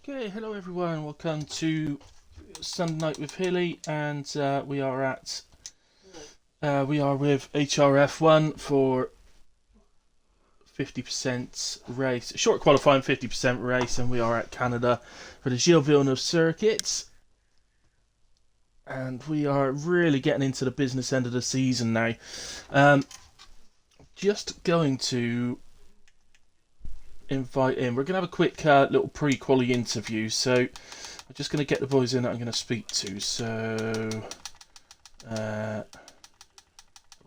Okay, hello everyone. Welcome to Sunday Night with Hilly, and we are with HRF1 for 50% race, short qualifying 50% race, and we are at Canada for the Gilles Villeneuve circuit. And we are really getting into the business end of the season now. Um, just going to invite in. We're going to have a quick little pre-quali interview. So I'm just going to get the boys in that I'm going to speak to. So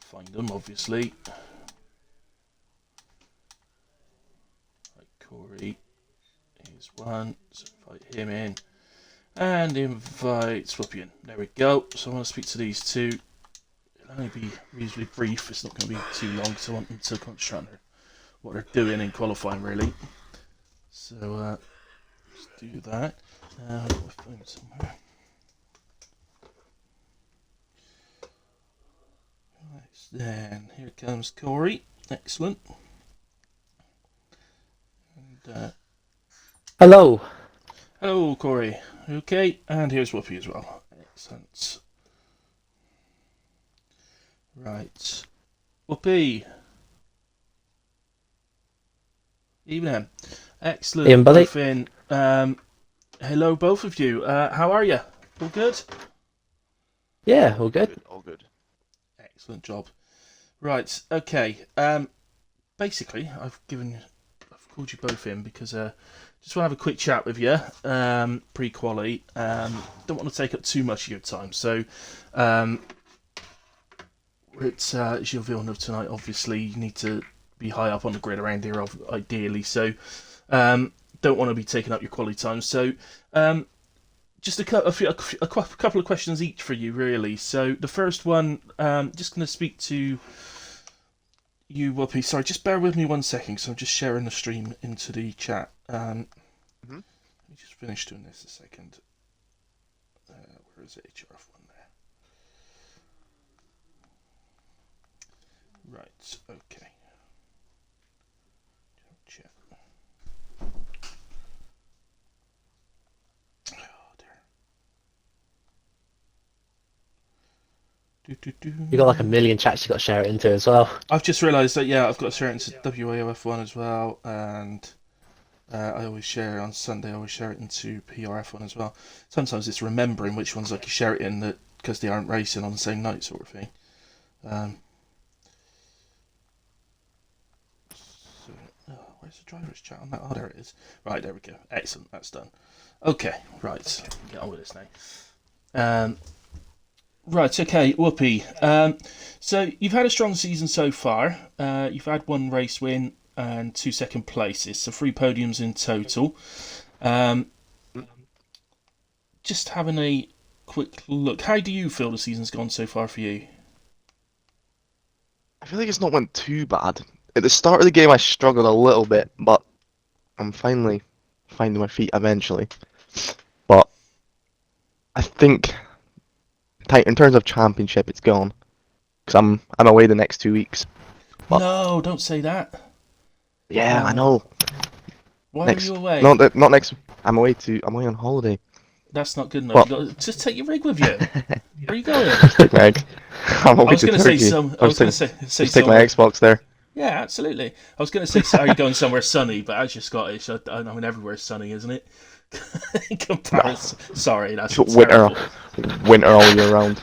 find them, obviously. Right, Corey is one. So invite him in. And invite Swoopy in. There we go. So I want to speak to these two. It'll only be reasonably brief. It's not going to be too long because I want them to concentrate on what they're doing in qualifying, really. So let's do that. I've got my phone somewhere. Right, then here comes Corey. Excellent. And, Hello. hello, Corey. Okay, and here's Whoopi as well. Excellent. Right. Whoopi. Evening. Excellent. Ian, buddy. Both in. Hello, both of you. How are you? All good? Yeah, all good. All good. Excellent job. Right. Okay. Basically, I've called you both in because just want to have a quick chat with you. Pre-quali. Don't want to take up too much of your time. So, it's Gilles Villeneuve tonight. Obviously, you need to be high up on the grid around here, ideally. So, don't want to be taking up your quality time. So, just a couple of questions each for you, really. So, the first one, just going to speak to you, Whoopi. Sorry, just bear with me 1 second, because I'm just sharing the stream into the chat. Let me just finish doing this a second. Where is it? HRF1 there. Right, okay. Chat. Oh, dear. You got like a million chats you got to share it into as well. I've just realised that, yeah, I've got to share it into WAOF1 as well, and I always share it on Sunday. I always share it into PRF1 as well. Sometimes it's remembering which ones I can share it in that because they aren't racing on the same night, sort of thing. Where's the driver's chat on that? Oh, there it is. Right, there we go. Excellent, that's done. Okay, right, get on with this now. Right, okay, Whoopi. So you've had a strong season so far. You've had one race win and 2 second places, so 3 podiums in total. Just having a quick look. How do you feel the season's gone so far for you? I feel like it's not went too bad. At the start of the game, I struggled a little bit, but I'm finally finding my feet eventually. But I think, in terms of championship, it's gone because I'm away the next 2 weeks. But No, don't say that. yeah, I know. Why Next, are you away? not next. I'm away on holiday. That's not good enough. But You got just take your rig with you. Where are you going? just take my. I'm I away was to going to say Turkey. some. I was going to say Just take my somewhere. Xbox there. Yeah, absolutely. I was going to say, are you going somewhere sunny? But as you're Scottish, I mean, everywhere's sunny, isn't it? In comparison, sorry, that's Winter, terrible. winter all year round.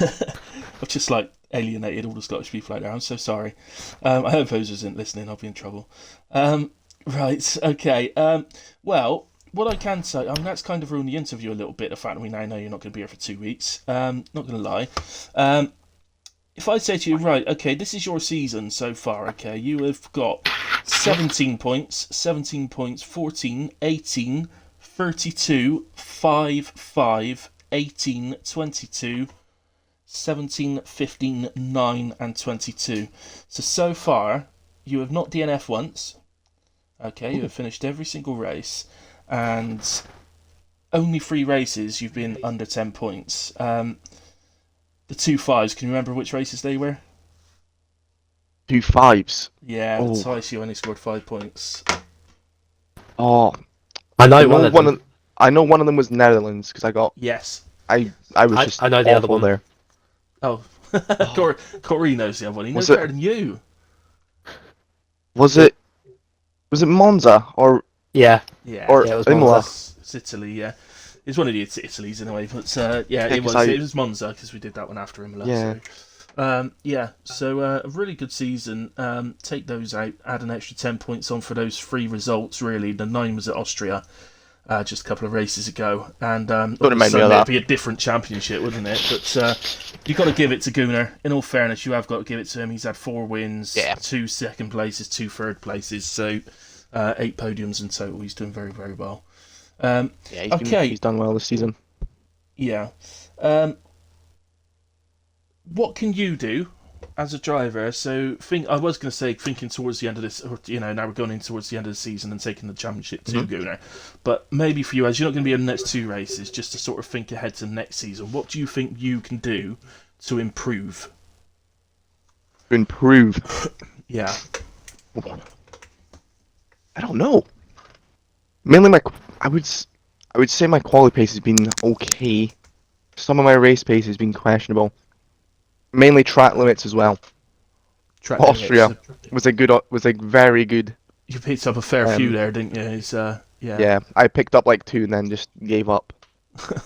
I've just like alienated all the Scottish people out there. I'm so sorry. I hope Hosers isn't listening. I'll be in trouble. Right. Okay. Well, what I can say, I mean, that's kind of ruined the interview a little bit. The fact that we now know you're not going to be here for 2 weeks. Not going to lie. If I say to you, right, okay, this is your season so far, okay, you have got 17 points, 14, 18, 32, 5, 5, 18, 22, 17, 15, 9, and 22. So far, you have not DNF once, okay, you have finished every single race, and only 3 races you've been under 10 points. The 2 5s, can you remember which races they were? 2 5s. Yeah, Oh, twice you only scored 5 points. oh, I I know one know of one them. of I know one of them was Netherlands because Yes. I was just I know the other awful one. there. Oh, Corey knows the other one. He knows Was it- better than you. Was it Monza or Yeah, Yeah. or yeah, it was Imola? Monza. It's Italy, yeah. It's one of the Italies in a way, but yeah, Yeah, it 'cause was. It was Monza because we did that one after Imola. Yeah. So a really good season. Take those out, add an extra 10 points on for those 3 results. Really, the 9 was at Austria, just a couple of races ago, and all of a remind me sudden of it'd that. be a different championship, wouldn't it? But you got to give it to Gunnar. In all fairness, you have got to give it to him. He's had 4 wins, Yeah. 2 second places, 2 third places, so 8 podiums in total. He's doing very, very well. Yeah, Okay. he's done well this season. Yeah. What can you do as a driver? So I was going to say thinking towards the end of this, or now we're going in towards the end of the season and taking the championship to Gunnar. But maybe for you, as you're not going to be in the next 2 races, just to sort of think ahead to next season. What do you think you can do to improve? To improve. Yeah. I don't know. Mainly I would say my quality pace has been okay. Some of my race pace has been questionable. Mainly track limits as well. Track Austria limits. was a very good. You picked up a fair few there, didn't you? It's, yeah. Yeah, I picked up like 2 and then just gave up. Which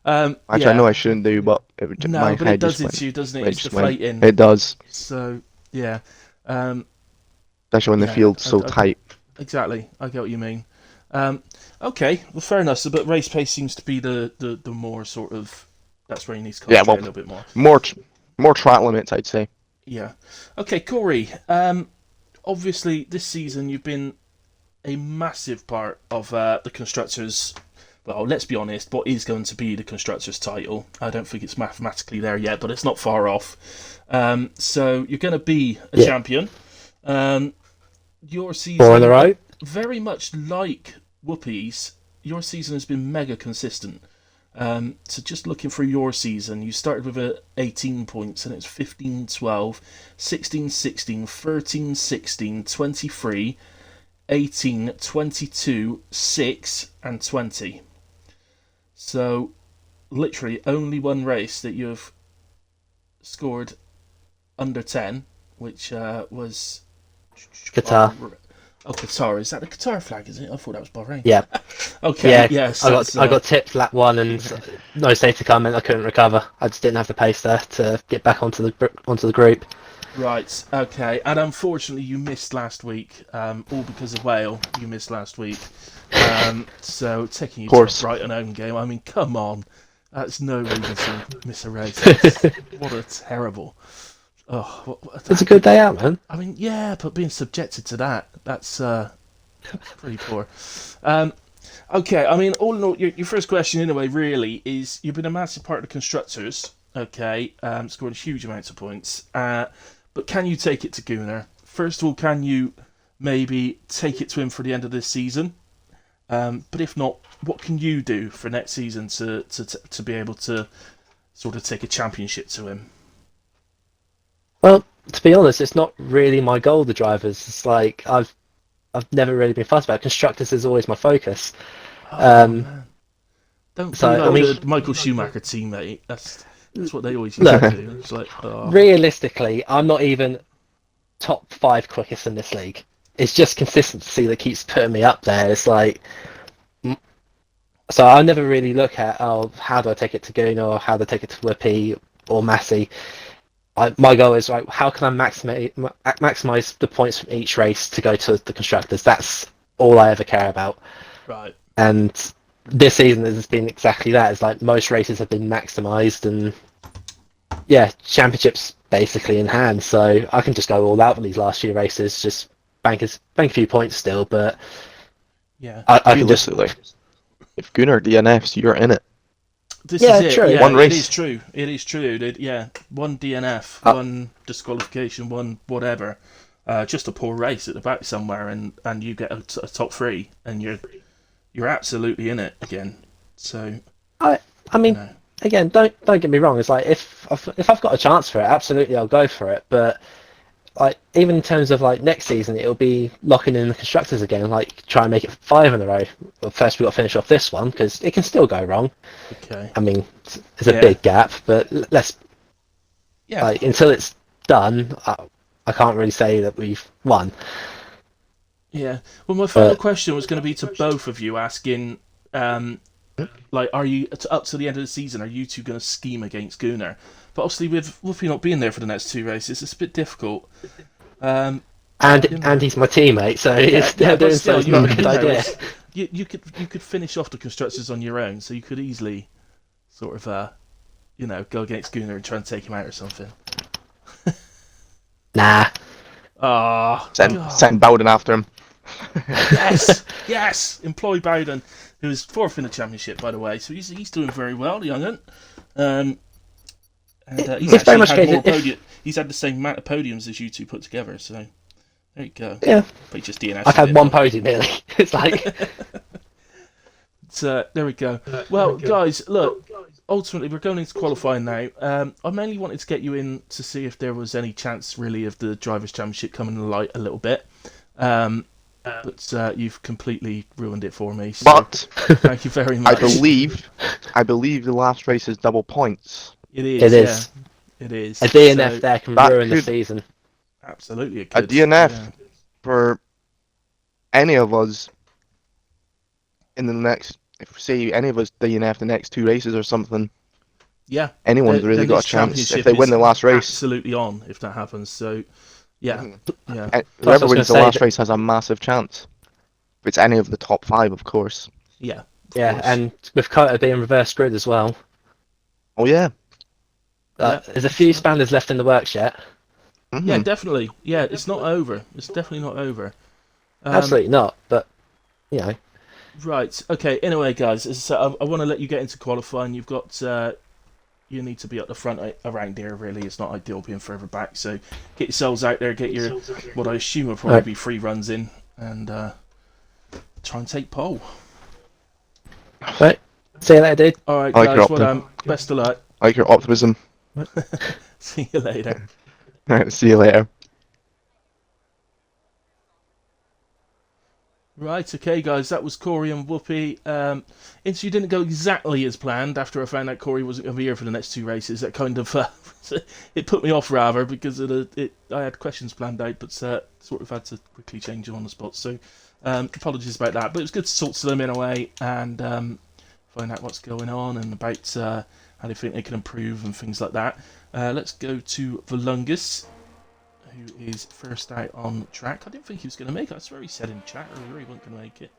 I yeah. know I shouldn't do, but No, my but head it does just it to you, doesn't it? it It's just went. deflating. It does, So, yeah. especially when the Yeah, field's so tight. Exactly, I get what you mean. Okay, well, fair enough. So, but race pace seems to be the more sort of that's where you need to concentrate a little bit more. More track limits, I'd say. Yeah. Okay, Corey. Obviously, this season you've been a massive part of the constructors. Well, let's be honest. What is going to be the constructors' title? I don't think it's mathematically there yet, but it's not far off. So you're going to be a champion. Your season, 4 in a row. very much like Whoopi's, your season has been mega consistent. So just looking through your season, you started with 18 points, and it's 15-12, 16-16, 13-16, 23, 18, 22, 6, and 20. So literally only one race that you've scored under 10, which was Qatar. Oh, Qatar. Is that the Qatar flag, is it? I thought that was Bahrain. Yeah. Okay, Yeah, yes. I got tipped lap 1 and no safety car meant I couldn't recover. I just didn't have the pace there to get back onto the group. Right, okay. And unfortunately, you missed last week, all because of Wales. You missed last week. So taking you to a Brighton home game, I mean, come on. That's no reason to miss a race. What a terrible... Oh, It's a good day out, man. I mean, yeah, but being subjected to that's pretty poor. Okay, I mean, all in all, your first question, in a way, really, is you've been a massive part of the constructors, okay, scoring huge amounts of points, but can you take it to Gunnar? First of all, can you maybe take it to him for the end of this season? But if not, what can you do for next season to be able to sort of take a championship to him? Well, to be honest, it's not really my goal, the drivers. It's like I've never really been fussed about it. Constructors is always my focus. Man. Don't So, be like I mean- the Michael Schumacher teammate. That's what they always used to do. It's like, oh. Realistically, I'm not even top 5 quickest in this league. It's just consistency that keeps putting me up there. It's like, so I never really look at, how do I take it to Gunnar, or how do I take it to Whippy or Massey. My goal is, right, how can I maximize the points from each race to go to the constructors? That's all I ever care about. Right. And this season has been exactly that. It's like most races have been maximized, and yeah, championships basically in hand. So I can just go all out for these last few races, just bank a few points still. But Yeah. I can just Realistically, if Gunnar DNFs, you're in it. This Yeah, is it. true. Yeah, One race. It is true. It is true. Yeah, one DNF, Uh, one disqualification, one whatever. Just a poor race at the back somewhere, and you get a top 3, and you're absolutely in it again. So I mean, you know. again, don't get me wrong. It's like if I've got a chance for it, absolutely I'll go for it. But like even in terms of like next season, it'll be locking in the constructors again. Like try and make it 5 in a row. Well, first we got to finish off this one because it can still go wrong. Okay. I mean, it's a Yeah. big gap, but let's Yeah. like until it's done, I can't really say that we've won. Yeah. Well, my final But question was going to be to both of you, asking, like, are you up to the end of the season? Are you two going to scheme against Gunnar? But obviously, with Whoopi not being there for the next 2 races, it's a bit difficult. and You know. and he's my teammate, so Yeah, it's, yeah, but doing so still, it's not a you good know, idea. you could finish off the constructors on your own, so you could easily sort of go against Gunnar and try and take him out or something. Nah. Ah, Send Bowden after him. yes. Employ Bowden, who is 4th in the championship, by the way. So he's doing very well, the young'un. And he's It's very actually much had case more if- podium. He's had the same amount of podiums as you two put together. So there you go. Yeah, But he just DNF'd I've a had bit, one but- podium nearly. It's like So there we go. Well, guys, look. Ultimately, we're going into qualifying now. I mainly wanted to get you in to see if there was any chance, really, of the Drivers' Championship coming to light a little bit. But you've completely ruined it for me. So But thank you very much. I believe the last race is double points. It is. It is. Yeah, it is. a DNF So, there can that ruin the could- season. absolutely, it A could. DNF Yeah. for any of us in the next, if say any of us DNF the next 2 races or something, Yeah. anyone's Then really got this a chance if championship they win is the last race. Absolutely on if that happens. So, yeah, Mhm. yeah. And Plus, I whoever was wins the gonna say last that- race has a massive chance. If it's any of the top 5, of course. Yeah. Of Yeah, course. and with Kota being reverse grid as well, Oh yeah. Yeah, there's a few so- spanners left in the works yet. Mhm. Yeah, definitely. Yeah, it's not over. It's definitely not over. Absolutely not, but you know, Right. Okay. Anyway, guys, so I want to let you get into qualifying. You've got you need to be at the front around here. Really, it's not ideal being further back. So get yourselves out there. Get your what I assume will probably Right. be 3 runs in, and try and take pole. right. See you later, dude. All right, I like your guys. Well, optim- best of luck. I like your optimism. See you later. Right, see you later. Right, okay, guys, that was Corey and Whoopi. Interview didn't go exactly as planned after I found out Corey wasn't going to be here for the next 2 races. That kind of it put me off rather because I had questions planned out, but sort of had to quickly change them on the spot. So apologies about that, but it was good to talk to them in a way and find out what's going on and about how they think they can improve and things like that. Let's go to Volungus, who is first out on track. I didn't think he was going to make it. I swear he said in chat earlier he wasn't going to make it.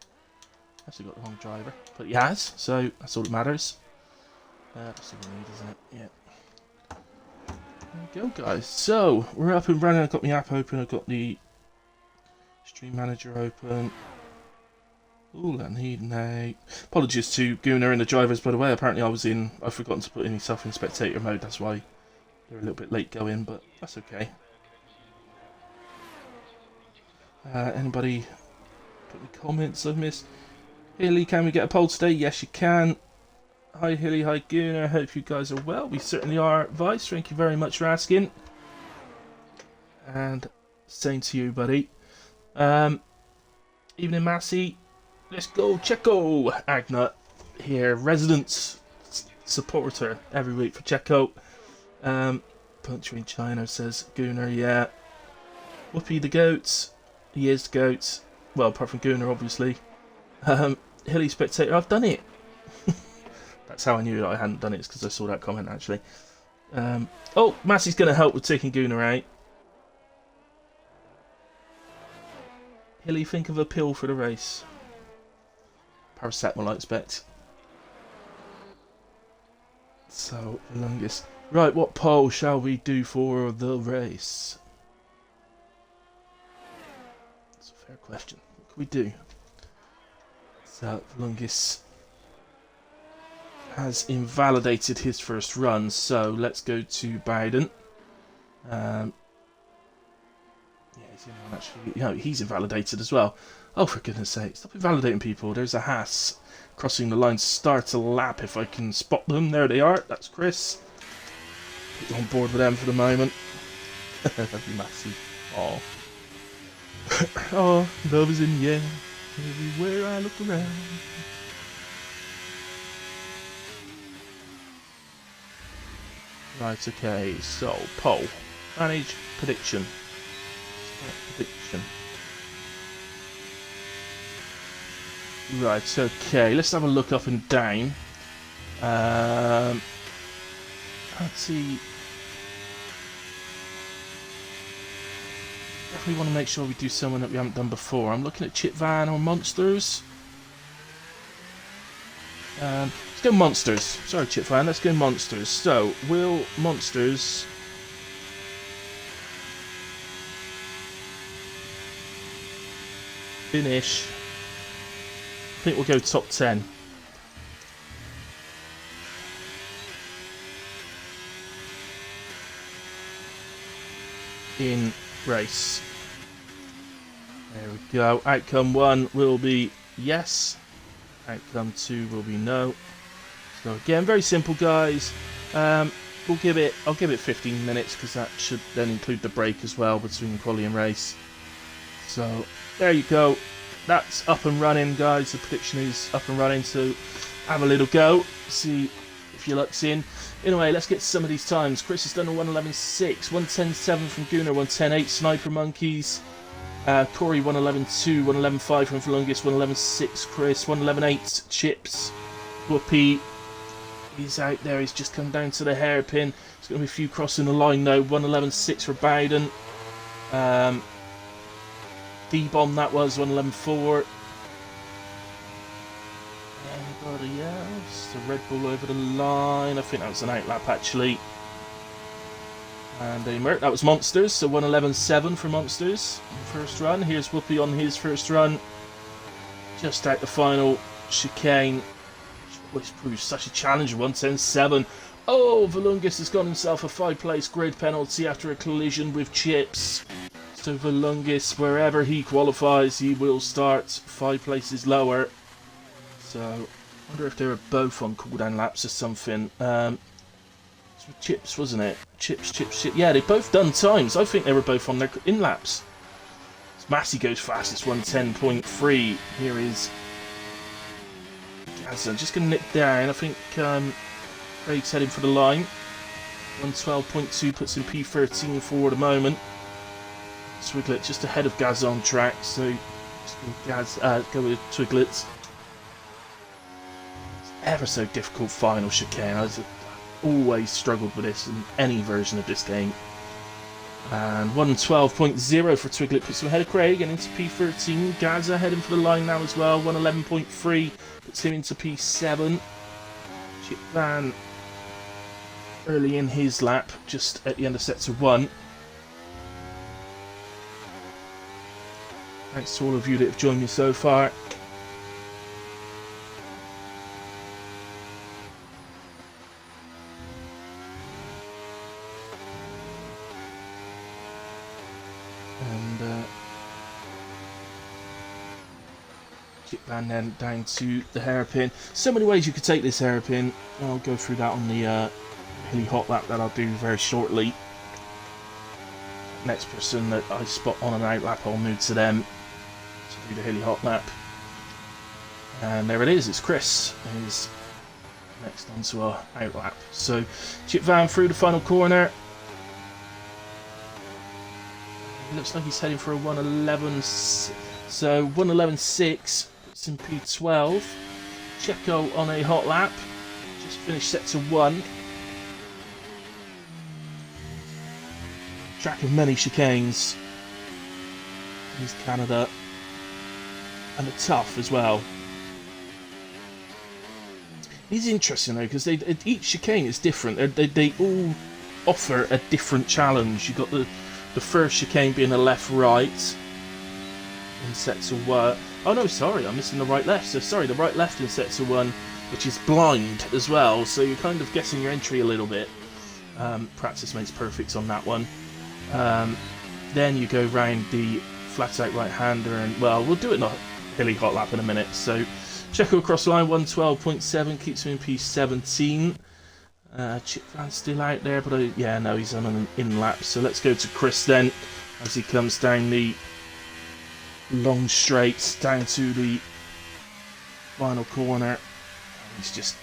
Actually got the wrong driver. But he has, so that's all that matters. That's all we need, isn't it? Yeah. There we go, guys. So, we're up and running. I've got my app open. I've got the stream manager open. All I need now. Apologies to Gunnar and the drivers, by the way. Apparently I've forgotten to put myself in spectator mode. That's why they're a little bit late going, but that's okay. Anybody put any comments I've missed? Hilly, can we get a poll today? Yes, you can. Hi, Hilly. Hi, Gunnar. Hope you guys are well. We certainly are, Vice. Thank you very much for asking. And same to you, buddy. Evening, Massey. Let's go, Checo. Agna here, resident supporter every week for Checo. Puncturing China says Gunnar, yeah. Whoopi the goats. He is the goat. Well, apart from Gunnar, obviously. Hilly Spectator, I've done it. That's how I knew that I hadn't done it, because I saw that comment, actually. Oh, Massey's going to help with taking Gunnar out. Hilly, think of a pill for the race. Paracetamol, I expect. So, the longest. Right, what poll shall we do for the race? Fair question. What can we do? So, Lungus has invalidated his first run, so let's go to Bowden. Yeah, he's the only one actually. No, he's invalidated as well. Oh, for goodness sake, stop invalidating people. There's a Haas crossing the line, start a lap if I can spot them. There they are. That's Chris. Put you on board with them for the moment. That'd be massive. Oh. Oh, love is in the air, everywhere I look around. Right, okay, so, poll. Manage prediction. Start prediction. Right, okay, let's have a look up and down. Can't see. Definitely want to make sure we do someone that we haven't done before. I'm looking at Chip Van or Monsters. Let's go Monsters. Sorry, Chip Van, let's go Monsters. So, will Monsters finish? I think we'll go top 10. In race. There we go. Outcome 1 will be yes. Outcome 2 will be no. So again, very simple, guys. I'll give it 15 minutes because that should then include the break as well between quali and race. So there you go. That's up and running, guys. The prediction is up and running. So have a little go. See if your luck's in. Anyway, let's get some of these times. Chris has done a 1:11.6, 1:10.7 from Gunnar, 1:10.8 Sniper Monkeys. Corey 1:11.2, 1:11.5 from Volungus, 1:11.6 Chris, 1:11.8 Chips. Whoopee, he's out there, he's just come down to the hairpin. There's going to be a few crossing the line though. 1:11.6 for Bowden. D-Bomb that was, 1:11.4. Anybody else? The Red Bull over the line. I think that was an outlap actually. And that was Monsters, so 1:11.7 for Monsters. First run. Here's Whoopi on his first run. Just out the final chicane. Which proves such a challenge. 1:10.7. Oh, Volungus has got himself a 5-place grid penalty after a collision with Chips. So Volungus, wherever he qualifies, he will start 5 places lower. So, I wonder if they were both on cooldown laps or something. It's with Chips, wasn't it? Chips. Yeah, they've both done times. I think they were both on their in laps. Massey goes fast. It's 1:10.3. Here is Gazza. Just going to nip down. I think Craig's heading for the line. 1:12.2 puts him P13 for the moment. Twiglet just ahead of Gaz on track. So, just go with Twiglets. Ever so difficult final chicane. I've always struggled with this in any version of this game. And 1:12.0 for Twiglet puts him ahead of Craig and into P13. Gaza heading for the line now as well. 1:11.3 puts him into P7. Chip Van early in his lap, just at the end of sector 1. Thanks to all of you that have joined me so far. And then down to the hairpin. So many ways you could take this hairpin. I'll go through that on the hilly hot lap that I'll do very shortly. Next person that I spot on an out lap, I'll move to them to do the hilly hot lap. And there it is, it's Chris who's next onto our out lap. So Chip Van through the final corner. It looks like he's heading for a 1:11. So 1:11.6. In P12. Checo on a hot lap. Just finished sector 1. Track of many chicanes. Here's Canada. And they're tough as well. It's interesting though, because each chicane is different. They all offer a different challenge. You've got the first chicane being a left-right in sector 1. Oh no, sorry, I'm missing the right-left. So sorry, the right-left in sector 1, which is blind as well. So you're kind of guessing your entry a little bit. Practice makes perfect on that one. Then you go round the flat-out right-hander, and well, we'll do it in a hilly hot lap in a minute. So Checo across line 1:12.7 keeps him in P17. Chip Van's still out there, but yeah, no, he's on an in lap. So let's go to Chris then. as he comes down the long straights down to the final corner. He's just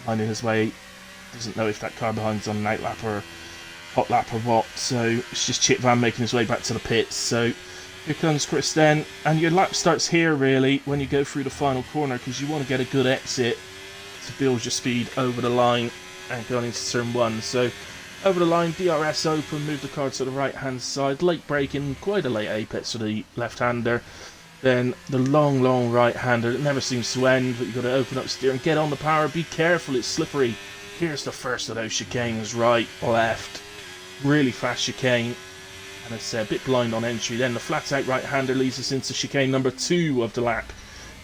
finding his way. Doesn't know if that car behind's on an out lap or hot lap or what. So it's just Chip Van making his way back to the pits. So here comes Chris then, and your lap starts here really when you go through the final corner, because you want to get a good exit to build your speed over the line and going into turn 1. So over the line, DRS open, move the car to the right hand side, late braking, quite a late apex for the left hander. Then the long right hander that never seems to end, but you've got to open up steer and get on the power. Be careful, it's slippery. Here's the first of those chicanes, right, left, really fast chicane. And it's a bit blind on entry. Then the flat out right hander leads us into chicane number 2 of the lap,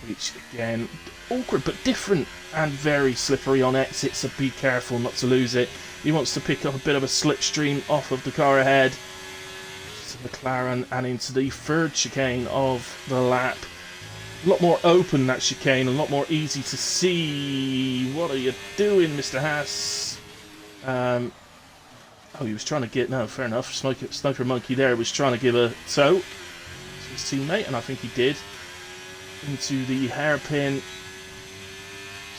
which again, awkward but different and very slippery on exit, so be careful not to lose it. He wants to pick up a bit of a slipstream off of the car ahead. To McLaren and into the 3rd chicane of the lap. A lot more open, that chicane, a lot more easy to see. What are you doing, Mr. Haas? Oh, he was trying to get... No, fair enough. Sniper Monkey there was trying to give a toe to his teammate, and I think he did. Into the hairpin.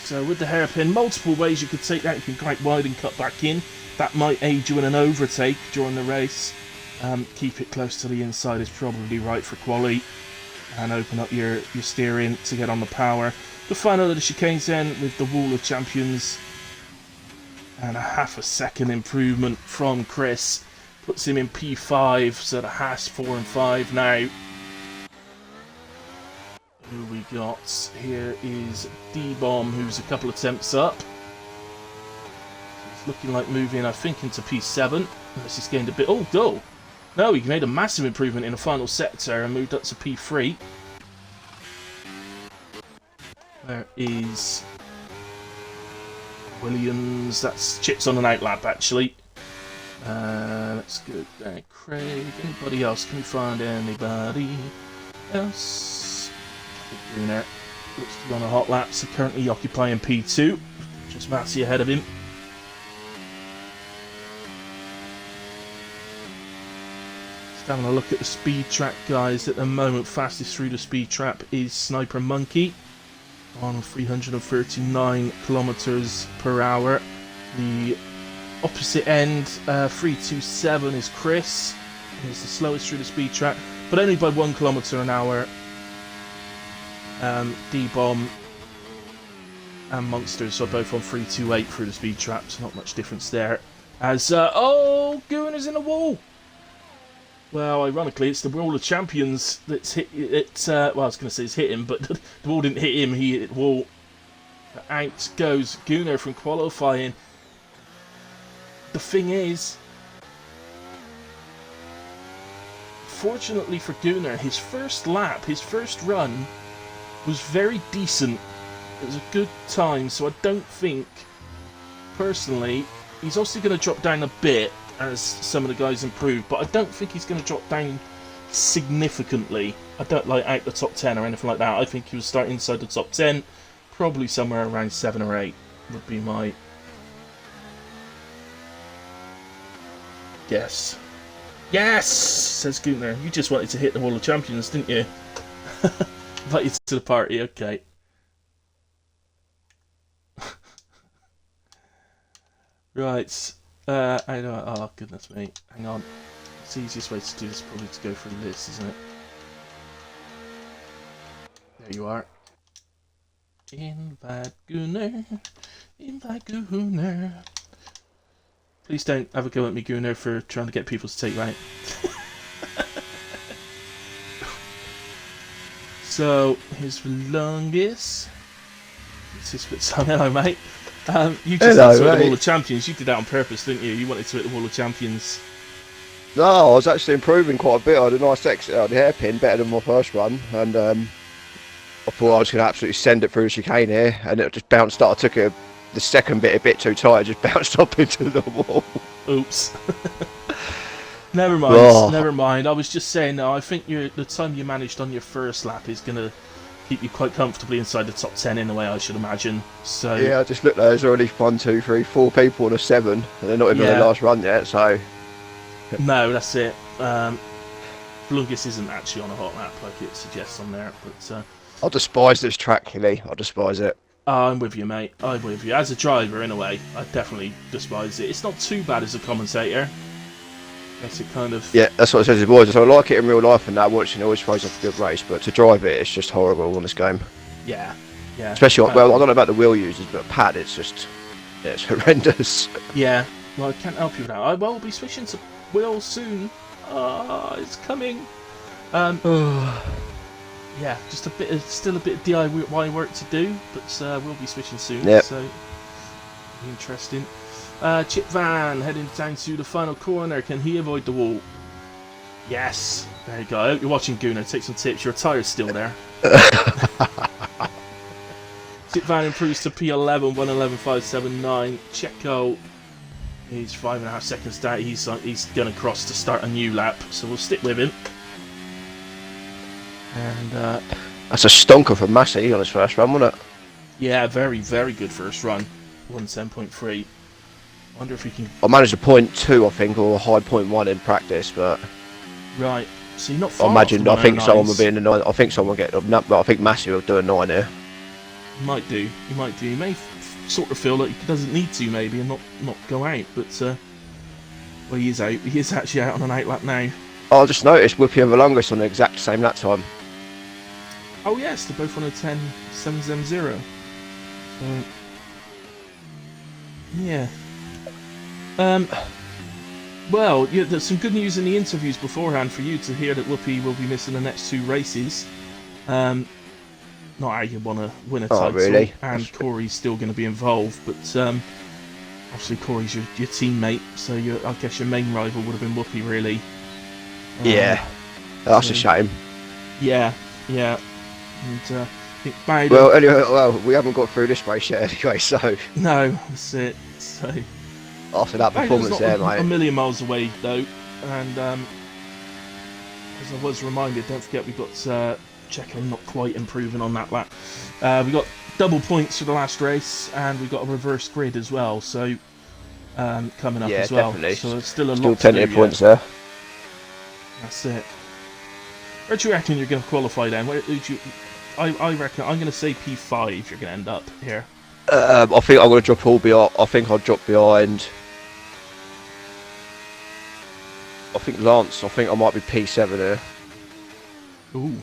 So with the hairpin, multiple ways you could take that. You can go wide and cut back in. That might aid you in an overtake during the race. Keep it close to the inside is probably right for quali. And open up your steering to get on the power. The final of the chicanes then with the Wall of Champions. And a half a second improvement from Chris. Puts him in P5, so the Haas 4 and 5 now. Who we got? Here is D-Bomb, who's a couple attempts up. He's looking like moving, I think, into P7. Unless he's gained a bit... Oh, go! No, he made a massive improvement in the final sector and moved up to P3. There is Williams. That's Chips on an out lap, actually. Let's go there. Craig. Anybody else? Can we find anybody else? Bruner looks to be on a hot lap, so currently occupying P2. Just Matty ahead of him. Just having a look at the speed track, guys. At the moment, fastest through the speed trap is Sniper Monkey on 339 kilometers per hour. The opposite end, 327, is Chris. He's the slowest through the speed trap, but only by 1 kilometer an hour. D-Bomb and Monsters are both on 328 through the speed traps. Not much difference there. As oh, Goon is in the wall. Well, ironically, it's the Wall of Champions that's hit it. Well, I was going to say it's hit him, but the wall didn't hit him. He hit the wall. Out goes Gunnar from qualifying. The thing is, fortunately for Gunnar, his first lap, his first run, was very decent. It was a good time, so I don't think, personally, he's also going to drop down a bit as some of the guys improve, but I don't think he's going to drop down significantly. I don't like out the top 10 or anything like that. I think he will start inside the top 10, probably somewhere around 7 or 8 would be my guess. Yes, says Gunnar. You just wanted to hit the Wall of Champions, didn't you? Invite you to the party, okay. Right. I know. Oh, goodness me. Hang on. It's the easiest way to do this is probably to go through this, isn't it? There you are. Invite Gunnar. Invite Gunnar. Please don't have a go at me, Gunnar, for trying to get people to take right. So, here's Lungus. It's his foot son. Hello, mate. You just had to hit the Wall of Champions. You did that on purpose, didn't you? You wanted to hit the Wall of Champions. No, I was actually improving quite a bit. I had a nice exit out of the hairpin, better than my first run. And I thought I was going to absolutely send it through the chicane here. And it just bounced up. I took it, the second bit a bit too tight. It just bounced up into the wall. Oops. Never mind, never mind. I was just saying, no, I think the time you managed on your first lap is going to keep you quite comfortably inside the top 10 in a way, I should imagine. So yeah, I just looked like there's already 1, 2, 3, 4 people on a 7, and they're not even on the last run yet, so... No, that's it. Blungus isn't actually on a hot lap like it suggests on there, but I despise this track, Hilly. I despise it. I'm with you, mate. I'm with you. As a driver, in a way, I definitely despise it. It's not too bad as a commentator. That's it kind of... Yeah, that's what I said to the boys. I like it in real life and that, watching it always throws off a good race, but to drive it, it's just horrible on this game. Yeah, yeah. Especially, well, I don't know about the wheel users, but pad, it's just, yeah, it's horrendous. Yeah, well, I can't help you with that. I will be switching to wheels soon. It's coming. Yeah, just still a bit of DIY work to do, but we'll be switching soon. Yep. So interesting. Chip Van heading down to the final corner. Can he avoid the wall? Yes. There you go. I hope you're watching, Gunnar. Take some tips. Your tyre's still there. Chip Van improves to P11, 1:11.579. Checo, he's 5.5 seconds down. He's going to cross to start a new lap, so we'll stick with him. And That's a stonker for Massey on his first run, wasn't it? yeah, very, very good first run. 1:10.3. Wonder if we can... I managed a 0.2, I think, or a high 0.1 in practice, but Right. So you're not far I imagine, off I think the someone 109s. will be in the 9. I think someone will get, but I think Massey will do a 9 here. He might do. He might do. He may sort of feel like he doesn't need to, maybe, and not go out. But well, he is out. He is actually out on an out lap now. I just noticed Whoopi and Valungus on the exact same lap time. Oh yes, they're both on a 10.770. So yeah. Well, yeah, there's some good news in the interviews beforehand for you to hear that Whoopi will be missing the next 2 races. Not how you want to win a title, really? and Corey's still going to be involved, but obviously Corey's your teammate, so I guess your main rival would have been Whoopi, really. Yeah, that's a shame. Yeah, yeah. And I think Bowden... Well, anyway, we haven't got through this race yet anyway, so No, that's it. So after that performance not there, a mate. million miles away though, and as I was reminded, don't forget we've got Checo not quite improving on that lap. We got double points for the last race, and we got a reverse grid as well. So coming up Yeah, as well. definitely. So it's still a Still lot to plenty do of points yet. there. That's it. Where do you reckon you're going to qualify then? I reckon I'm going to say P5. You're going to end up here. I think I'm going to drop all behind. I think I'll drop behind. I think Lance. I think I might be P7 here. Ooh,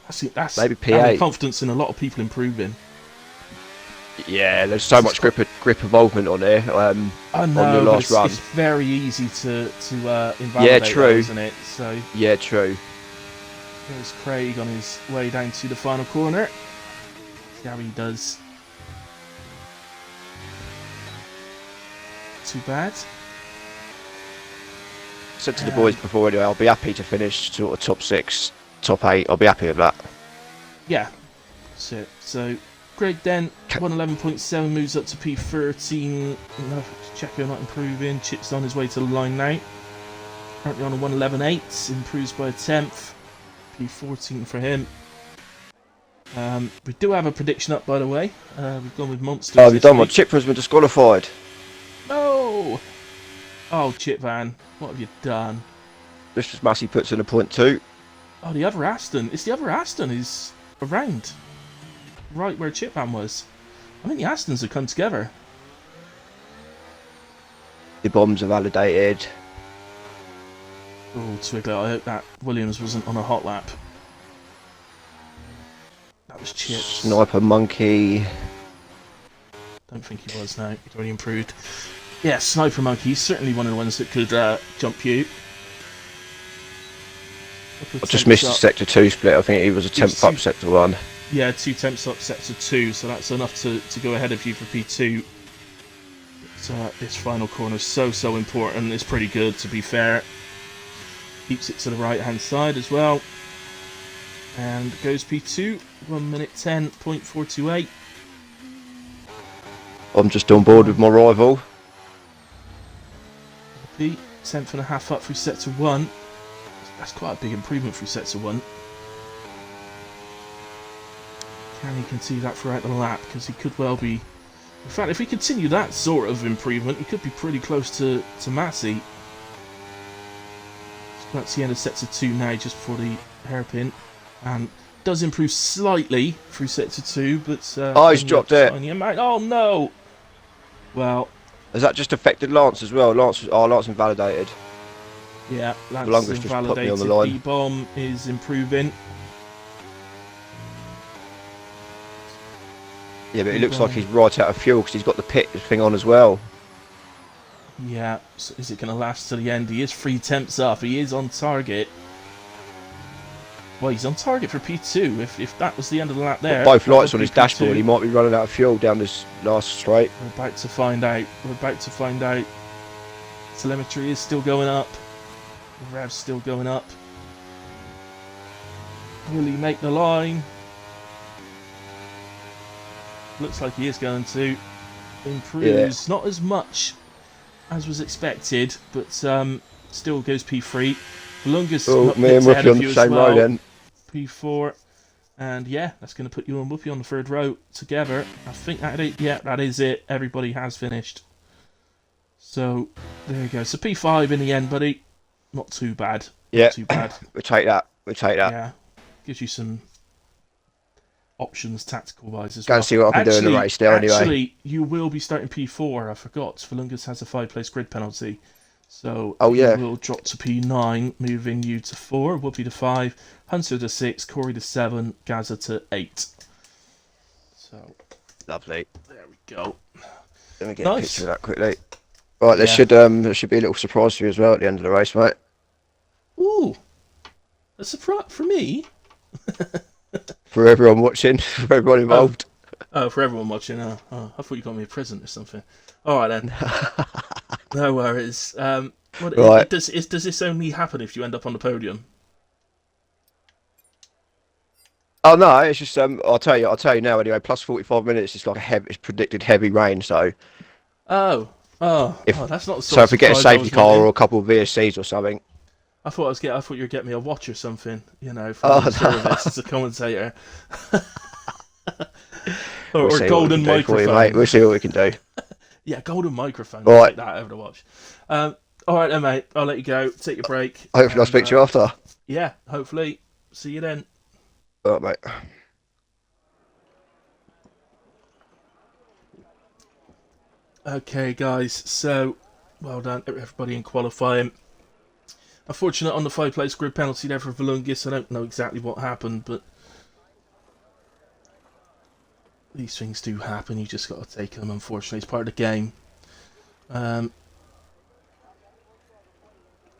that's Maybe having P8. confidence in a lot of people improving. Yeah, there's so much grip involvement on here. I know, on your but last run. it's very easy to invalidate Yeah, that, true. isn't it? So Yeah, true. there's Craig on his way down to the final corner. See how he does. Too bad. Said to the boys before anyway, I'll be happy to finish sort of top 6, top 8. I'll be happy with that. Yeah, that's it. So Craig then 111.7 moves up to P13. No, Checo not improving. Chip's on his way to the line now. Currently on a 111.8, improves by a 10th. P14 for him. We do have a prediction up, by the way. We've gone with Monsters. Oh, have you this done one? week. Chipper's been disqualified. No! Oh, Chip Van, what have you done? This was Massey puts in a 0.2. Oh, the other Aston. It's the other Aston is around. Right where Chip Van was. I think the Astons have come together. The bombs are validated. Oh, Twiggler, I hope that Williams wasn't on a hot lap. That was Chip. Sniper Monkey. Don't think he was, no. He'd already improved. Yeah, Sniper Monkey, he's certainly one of the ones that could jump you. I just missed the Sector 2 split. I think he was a 10th up two- Sector 1. Yeah, 2 temps up Sector 2, so that's enough to go ahead of you for P2. But, this final corner is so important. It's pretty good, to be fair. Keeps it to the right-hand side as well. And goes P2, 1 minute 10.428. I'm just on board with my rival. P, 10th and a half up through Sector 1. That's quite a big improvement through Sector 1. Can he continue that throughout the lap? Because he could well be... In fact, if we continue that sort of improvement, he could be pretty close to Massey. That's the end of sector 2 now, just before the hairpin. And does improve slightly through sector 2, but... Oh, he's dropped it. Oh, no! Well... Has that just affected Lance as well? Lance invalidated. Yeah, that's Longest just put me on the line. B-bomb is improving. Yeah, but it looks like he's right out of fuel because he's got the pit thing on as well. Yeah, so is it going to last to the end? He is 3 temps up. He is on target. Well, he's on target for P2. If that was the end of the lap there... Both lights on his dashboard. He might be running out of fuel down this last straight. We're about to find out. We're about to find out. Telemetry is still going up. The rev's still going up. Will he make the line? Looks like he is going to. Improves. Not as much as was expected, but still goes P3. Valunga's me and Whoopi on the same row then. P4. And yeah, that's going to put you and Whoopi on the 3rd row together. I think that is it. Everybody has finished. So, there you go. So P5 in the end, buddy. Not too bad. Yeah. Not too bad. We'll take that. Yeah. Gives you some options tactical wise as well. Go and see what I can do in the race there anyway. Actually, you will be starting P4. I forgot. Valungas has a 5-place grid penalty. So you will drop to P9, moving you to 4, Whoopi to 5, Hunter to 6, Corey to 7, Gaza to 8. So lovely. There we go. Let me get a picture of that quickly. Right, there should be a little surprise for you as well at the end of the race, mate. Ooh, a surprise for me. For everyone watching, for everyone involved. Oh, for everyone watching. Oh, I thought you got me a present or something. All right then. No worries. Right. Does this only happen if you end up on the podium? Oh no, it's just I'll tell you now anyway. Plus 45 minutes. It's like it's predicted heavy rain. So. Oh, that's not the sort so of if we get a surprise safety car or a couple of VSCs or something. I thought you were getting me a watch or something. You know, for the service as a commentator. or a golden microphone. You, mate. We'll see what we can do. Yeah, golden microphone. All right. Take that over the watch. All right then, mate. I'll let you go. Take your break. Hopefully I'll speak to you after. Yeah, hopefully. See you then. All right, mate. Okay, guys. So, well done everybody in qualifying. Unfortunate on the 5-place grid penalty there for Valungis. I don't know exactly what happened, but these things do happen. You just got to take them, unfortunately. It's part of the game. There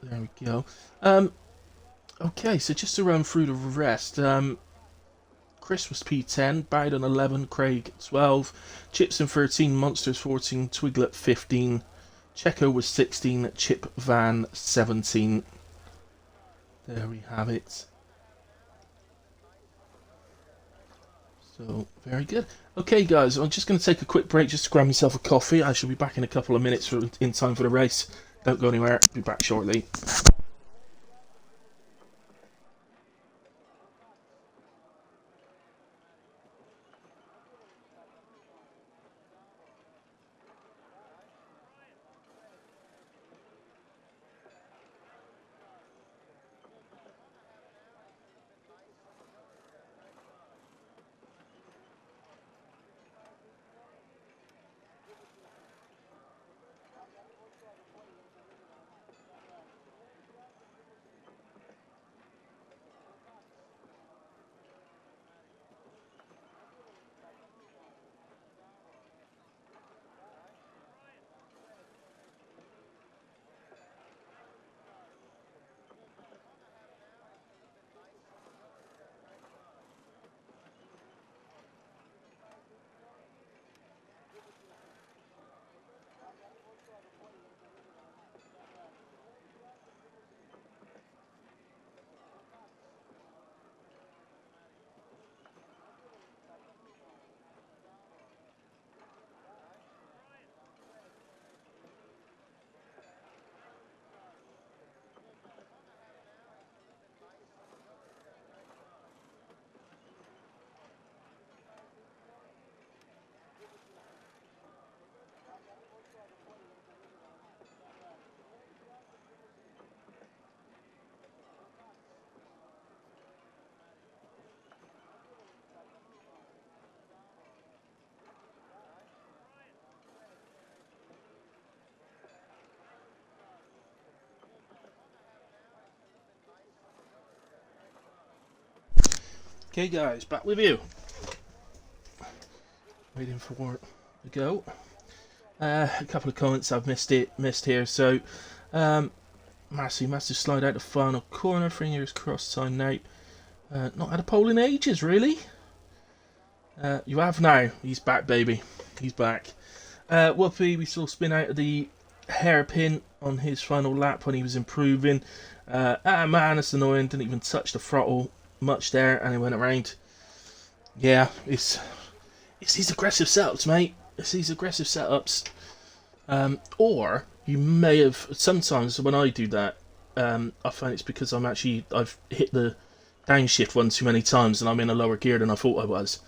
we go. Okay, so just to run through the rest. Chris was P10, Bowden 11, Craig 12, Chipson 13, Monsters 14, Twiglet 15, Checo was 16, Chip Van 17. There we have it. So, very good. Okay, guys, I'm just going to take a quick break just to grab myself a coffee. I shall be back in a couple of minutes in time for the race. Don't go anywhere. I'll be back shortly. Okay, guys, back with you. Waiting for the go. A couple of comments I've missed here. So, massive slide out the final corner. Fingers crossed time now. Not had a pole in ages, really. You have now. He's back, baby. He's back. Whoopi, we saw spin out of the hairpin on his final lap when he was improving. Man, that's annoying. Didn't even touch the throttle much there, and he went around. Yeah, it's these aggressive setups, mate. It's these aggressive setups. Or you may have, sometimes when I do that, I find it's because I've hit the downshift one too many times and I'm in a lower gear than I thought I was.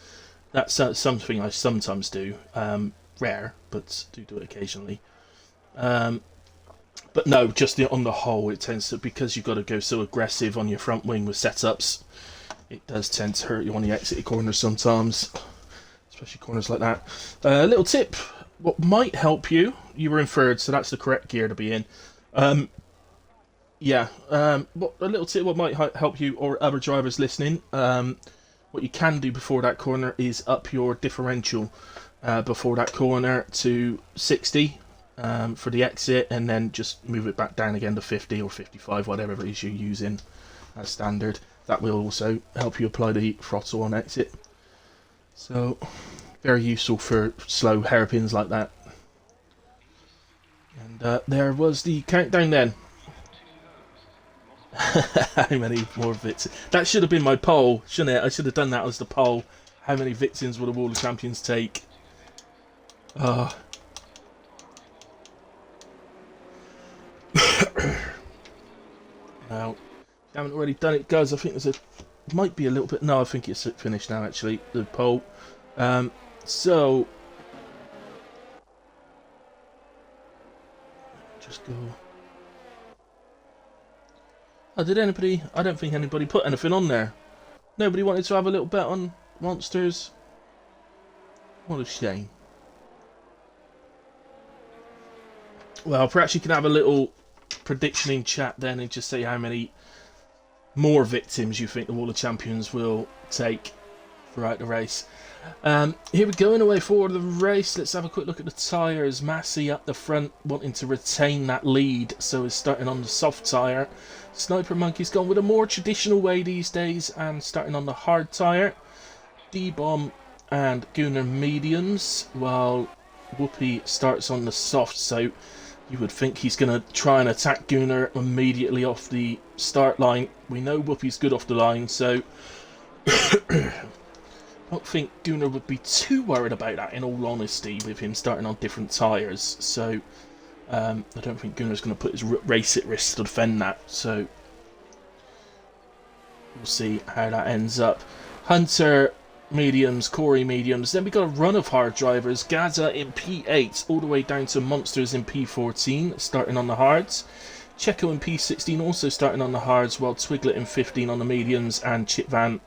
That's something I sometimes do. Rare, but do it occasionally. But no, just on the whole, it tends to, because you've got to go so aggressive on your front wing with setups, it does tend to hurt you on the exit corners sometimes, especially corners like that. A little tip, what might help you, you were in third, so that's the correct gear to be in. A little tip, what might help you or other drivers listening, what you can do before that corner is up your differential before that corner to 60 for the exit, and then just move it back down again to 50 or 55, whatever it is you're using as standard. That will also help you apply the throttle on exit. So, very useful for slow hairpins like that. And there was the countdown then. How many more victims? That should have been my poll, shouldn't it? I should have done that as the poll. How many victims will the Wall of Champions take? Oh. Now, if you haven't already done it, guys, I think might be a little bit... No, I think it's finished now, actually, the poll. So... Just go... Oh, did anybody... I don't think anybody put anything on there. Nobody wanted to have a little bet on monsters. What a shame. Well, perhaps you can have a little prediction in chat then and just say how many more victims you think the Wall of Champions will take throughout the race. Here we go, in the way forward of the race. Let's have a quick look at the tyres. Massey up the front, wanting to retain that lead, so is starting on the soft tyre. Sniper Monkey's gone with a more traditional way these days and starting on the hard tyre. D-Bomb and Gunnar mediums, while Whoopi starts on the soft, so you would think he's going to try and attack Gunnar immediately off the start line. We know Whoopi's good off the line, so I don't think Gunnar would be too worried about that, in all honesty, with him starting on different tyres. So I don't think Gunnar's going to put his race at risk to defend that. So we'll see how that ends up. Hunter mediums, Corey mediums. Then we got a run of hard drivers. Gaza in P8 all the way down to Monsters in P14, starting on the hards. Checo in P16 also starting on the hards, while Twiglet in 15 on the mediums, and Chip Van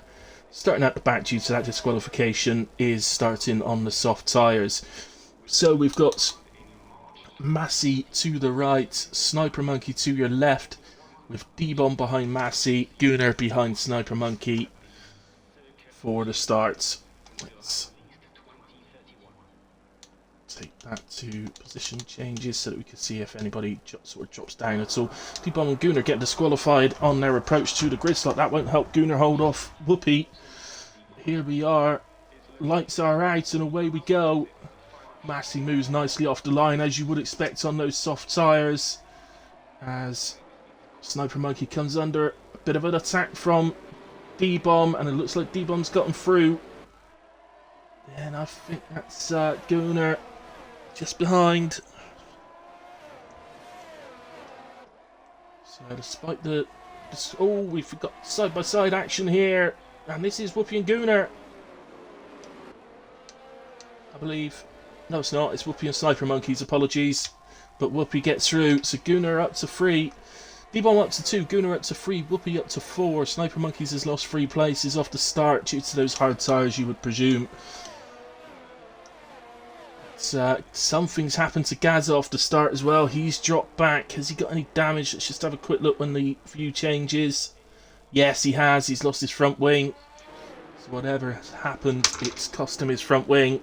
starting at the back due to that disqualification is starting on the soft tyres. So we've got Massey to the right, Sniper Monkey to your left, with D-Bomb behind Massey, Gunnar behind Sniper Monkey for the start. Let's take that to position changes so that we can see if anybody sort of drops down at all. D-Bomb and Gunnar get disqualified on their approach to the grid slot. That won't help Gunnar hold off Whoopi. Here we are, lights are out and away we go. Massey moves nicely off the line, as you would expect on those soft tyres, as Sniper Monkey comes under a bit of an attack from D-Bomb, and it looks like D-Bomb's gotten through. And I think that's Gunnar just behind. So despite we've got side-by-side action here, and this is Whoopi and Gunnar, I believe. No, it's not. It's Whoopi and Sniper Monkeys. Apologies. But Whoopi gets through. So Gunnar up to 3. D-Bomb up to 2. Gunnar up to 3. Whoopi up to 4. Sniper Monkeys has lost 3 places off the start due to those hard tyres, you would presume. Something's happened to Gaza off the start as well. He's dropped back. Has he got any damage? Let's just have a quick look when the view changes. Yes, he has. He's lost his front wing. So whatever has happened, it's cost him his front wing.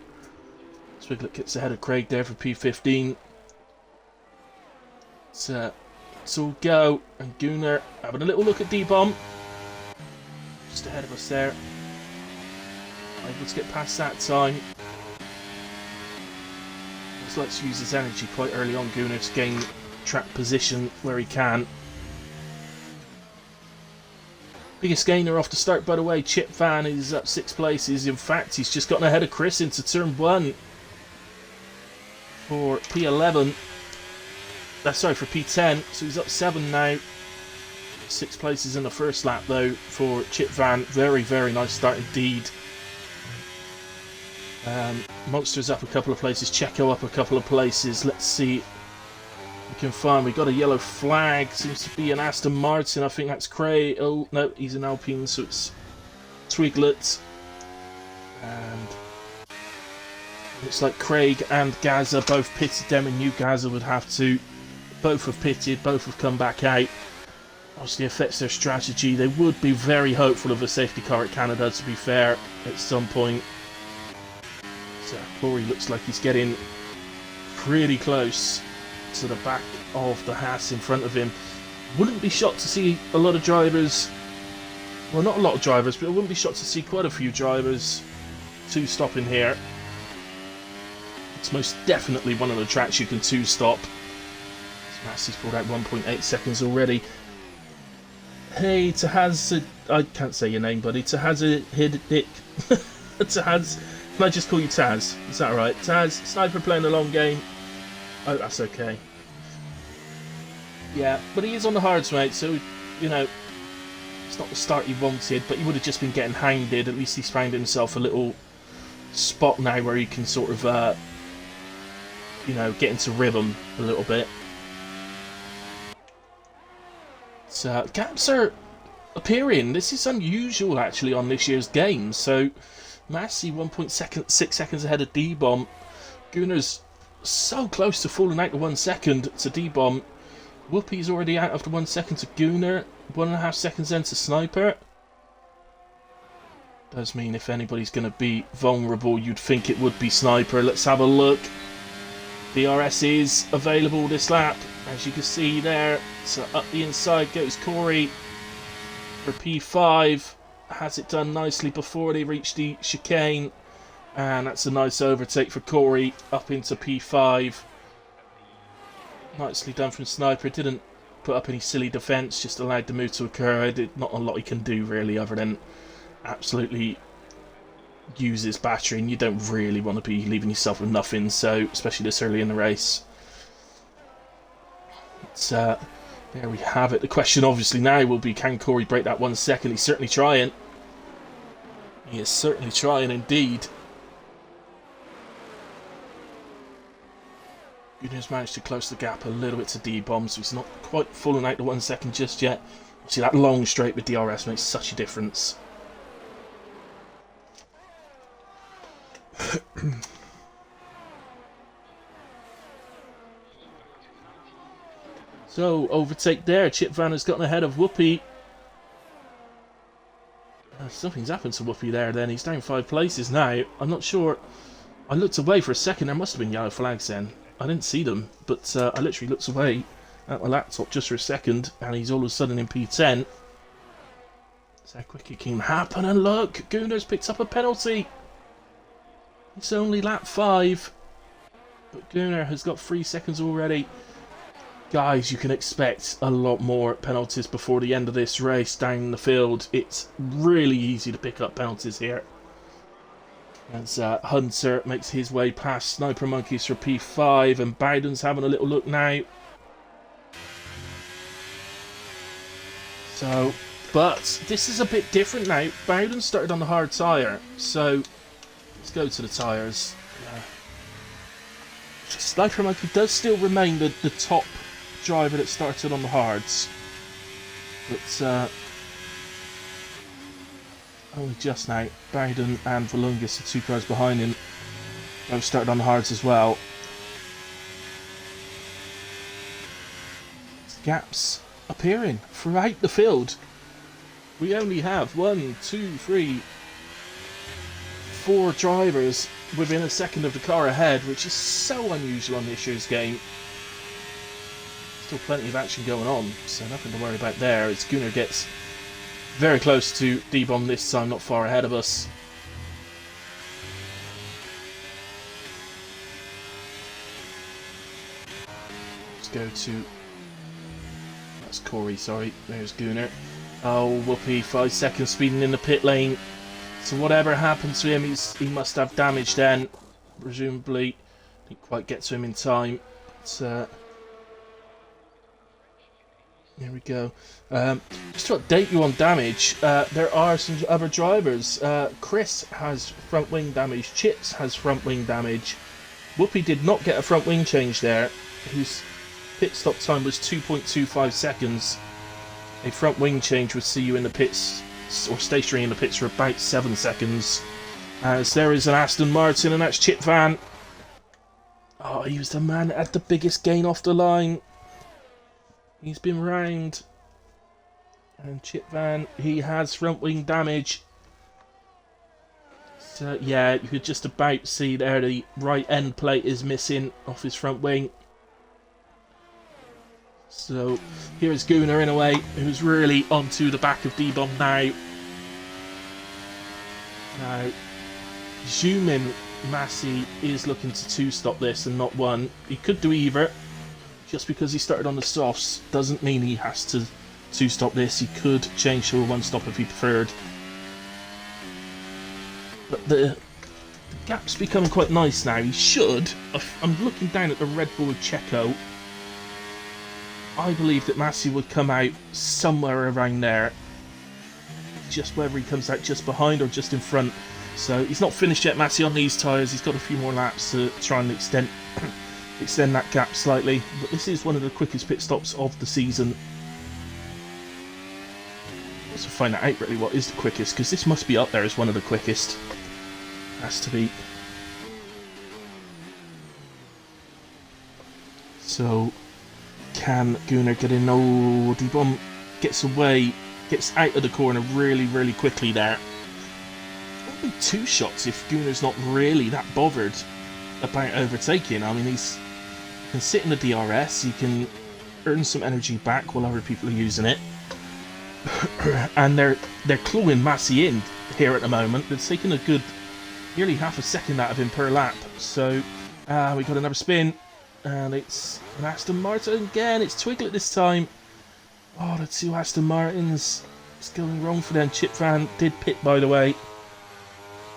Swiglet gets ahead of Craig there for P15. It's all go, and Gunnar having a little look at D-Bomb. Just ahead of us there. Able to get past that time. Just likes to use his energy quite early on, Gunnar, to gain track position where he can. Biggest gainer off the start, by the way. Chip Van is up 6 places. In fact, he's just gotten ahead of Chris into turn 1 for P11. Sorry, for P10. So he's up 7 now. 6 places in the first lap, though, for Chip Van. Very, very nice start indeed. Monster's up a couple of places. Checo up a couple of places. Let's see what we can find. We've got a yellow flag. Seems to be an Aston Martin. I think that's Craig. Oh, no, he's an Alpine, so it's Twiglet. And looks like Craig and Gaza both pitted them, and you, Gaza, would have to. Both have pitted, both have come back out. Obviously affects their strategy. They would be very hopeful of a safety car at Canada, to be fair, at some point. So Corey looks like he's getting pretty close to the back of the Haas in front of him. Wouldn't be shocked to see a lot of drivers, well, not a lot of drivers, but I wouldn't be shocked to see quite a few drivers two-stop in here. It's most definitely one of the tracks you can two-stop. Massey's pulled out 1.8 seconds already. Hey, Tahaz, I can't say your name, buddy. Tahaz, Dick. Tahaz, can I just call you Taz? Is that right? Taz, Sniper playing a long game. Oh, that's okay. Yeah, but he is on the hards, mate, so, you know, it's not the start he wanted, but he would have just been getting hounded. At least he's found himself a little spot now where he can sort of, you know, get into rhythm a little bit. So, gaps are appearing. This is unusual, actually, on this year's game. So, Massey 1.6 seconds ahead of D-Bomb. Gunnar's so close to falling out to 1 second to D-Bomb. Whoopi's already out after 1 second to Gunnar. 1.5 seconds then to Sniper. Does mean if anybody's going to be vulnerable, you'd think it would be Sniper. Let's have a look. DRS is available this lap, as you can see there. So up the inside goes Corey for P5. Has it done nicely before they reach the chicane. And that's a nice overtake for Corey up into P5. Nicely done from Sniper. Didn't put up any silly defence, just allowed the move to occur. Not a lot he can do really other than absolutely use his battery, and you don't really want to be leaving yourself with nothing, so especially this early in the race. There we have it. The question obviously now will be, can Corey break that 1 second? He's certainly trying. He is certainly trying indeed. Gunnar's managed to close the gap a little bit to D-Bomb, so he's not quite falling out to 1 second just yet. See, that long straight with DRS makes such a difference. So, overtake there. Chip Van has gotten ahead of Whoopi. Something's happened to Whoopi there then. He's down 5 places now. I'm not sure. I looked away for a second. There must have been yellow flags then. I didn't see them, but I literally looked away at my laptop just for a second, and he's all of a sudden in P10. That's how quick it can happen. And look, Gunnar's picked up a penalty. It's only lap 5, but Gunnar has got 3 seconds already. Guys, you can expect a lot more penalties before the end of this race down the field. It's really easy to pick up penalties here. As Hunter makes his way past Sniper Monkeys for P5, and Bowden's having a little look now. So, but this is a bit different now. Bowden started on the hard tyre, so let's go to the tyres. Sniper Monkey does still remain the top driver that started on the hards, but only just now. Bowden and Volungus, the 2 cars behind him, both started on the hards as well. Gaps appearing throughout the field. We only have 1, 2, 3, 4 drivers within a second of the car ahead, which is so unusual on this year's game. Still plenty of action going on, so nothing to worry about there as Gunnar gets very close to D-Bomb this time, not far ahead of us. Let's go to... That's Corey, sorry. There's Gunnar. Oh, whoopee, 5 seconds speeding in the pit lane. So whatever happened to him, he must have damage then. Presumably, didn't quite get to him in time. But, there we go. Just to update you on damage, there are some other drivers. Chris has front wing damage. Chips has front wing damage. Whoopi did not get a front wing change there. His pit stop time was 2.25 seconds. A front wing change would see you in the pits, or stationary in the pits, for about 7 seconds. As there is an Aston Martin, and that's Chip Van. Oh, he was the man that had the biggest gain off the line. He's been round. And Chip Van, he has front wing damage. So yeah, you could just about see there the right end plate is missing off his front wing. So here's Gunnar in a way, who's really onto the back of D-Bomb now. Now, presuming Massey is looking to 2-stop this and not 1. He could do either. Just because he started on the softs doesn't mean he has to 2-stop this. He could change to a 1-stop if he preferred. But the gap's becoming quite nice now. He should. I'm looking down at the Red Bull Checo. I believe that Massey would come out somewhere around there. Just whether he comes out just behind or just in front. So he's not finished yet, Massey, on these tyres. He's got a few more laps to try and extend that gap slightly. But this is one of the quickest pit stops of the season. Let's find that out really, what is the quickest, because this must be up there as one of the quickest. Has to be. So, can Gunnar get in? No, D-Bomb gets away, gets out of the corner really, really quickly there. It'll be 2 shots if Gunnar's not really that bothered about overtaking. I mean, he can sit in the DRS, he can earn some energy back while other people are using it. And they're clawing Massey in here at the moment. They're taking a good nearly half a second out of him per lap. So we got another spin, and it's an Aston Martin again. It's Twiglet this time. Oh, the 2 Aston Martins. It's going wrong for them. Chip Van did pit, by the way.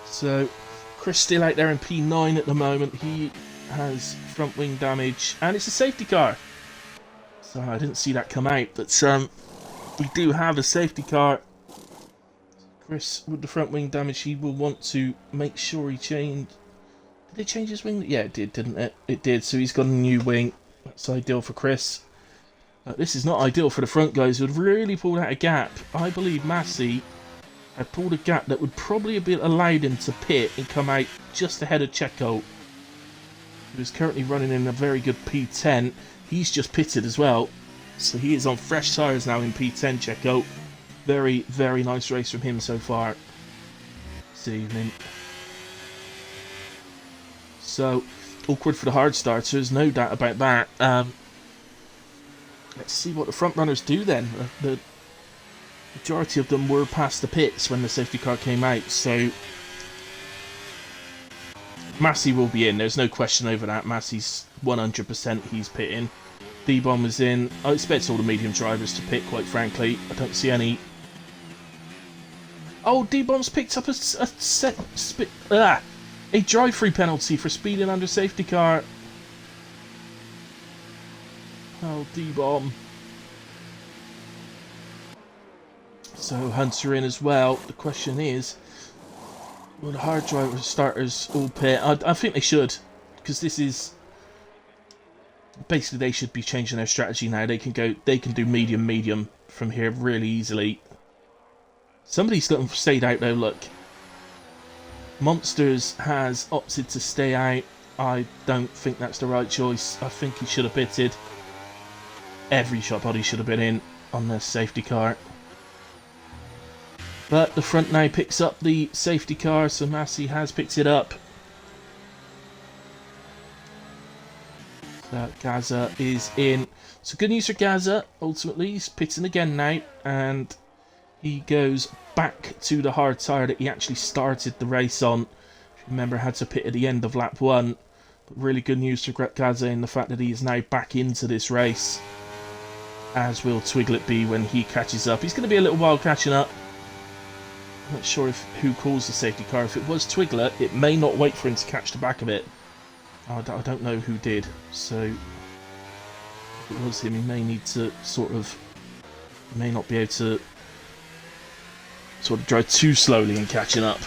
So Chris still out there in P9 at the moment. He has front wing damage, and it's a safety car. So I didn't see that come out, but we do have a safety car. Chris, with the front wing damage, he will want to make sure he changed. Did they change his wing? Yeah, it did, didn't it? It did, so he's got a new wing. That's ideal for Chris. This is not ideal for the front guys who had really pulled out a gap. I believe Massey had pulled a gap that would probably have been allowed him to pit and come out just ahead of Checo, who is currently running in a very good P10. He's just pitted as well, so he is on fresh tyres now in P10, Checo. Very, very nice race from him so far this evening. So, awkward for the hard starters, no doubt about that. Let's see what the front runners do then. The majority of them were past the pits when the safety car came out, so Massey will be in, there's no question over that. Massey's 100%, he's pitting. D-Bomb is in. I expect all the medium drivers to pit, quite frankly. I don't see any. Oh, D-Bomb's picked up a drive-through penalty for speeding under safety car. Oh, D-Bomb. So Hunter in as well. The question is, will the hard driver starters all pit? I think they should, because this is basically, they should be changing their strategy now. They can do medium from here really easily. Somebody's stayed out though. Look, Monsters has opted to stay out. I don't think that's the right choice. I think he should have pitted. Every shot body should have been in on the safety car. But the front now picks up the safety car, so Massey has picked it up. So Gaza is in. So good news for Gaza. Ultimately, he's pitting again now, and he goes back to the hard tyre that he actually started the race on. If you remember, had to pit at the end of lap 1. But really good news for Gaza in the fact that he is now back into this race, as will Twiglet be when he catches up. He's going to be a little while catching up. I'm not sure who calls the safety car. If it was Twiglet, it may not wait for him to catch the back of it. I don't know who did. So if it was him, he may need to he may not be able to drive too slowly in catching up.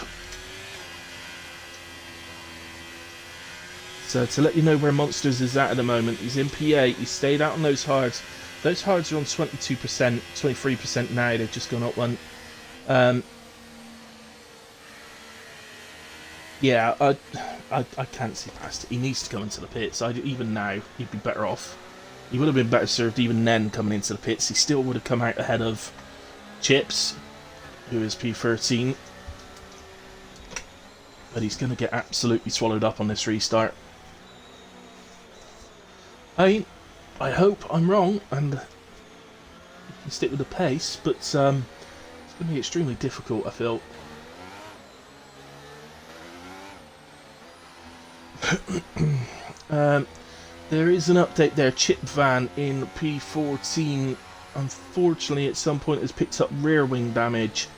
So to let you know where Monsters is at the moment, he's in P8. He stayed out on those hards. Those hards are on 22%, 23% now. They've just gone up one. Yeah, I can't see past it. He needs to come into the pits. Even now, he'd be better off. He would have been better served even then coming into the pits. He still would have come out ahead of Chips, who is P13. But he's going to get absolutely swallowed up on this restart. I hope I'm wrong and he can stick with the pace, but it's going to be extremely difficult, I feel. There is an update there. Chip Van in P14, unfortunately, at some point has picked up rear wing damage.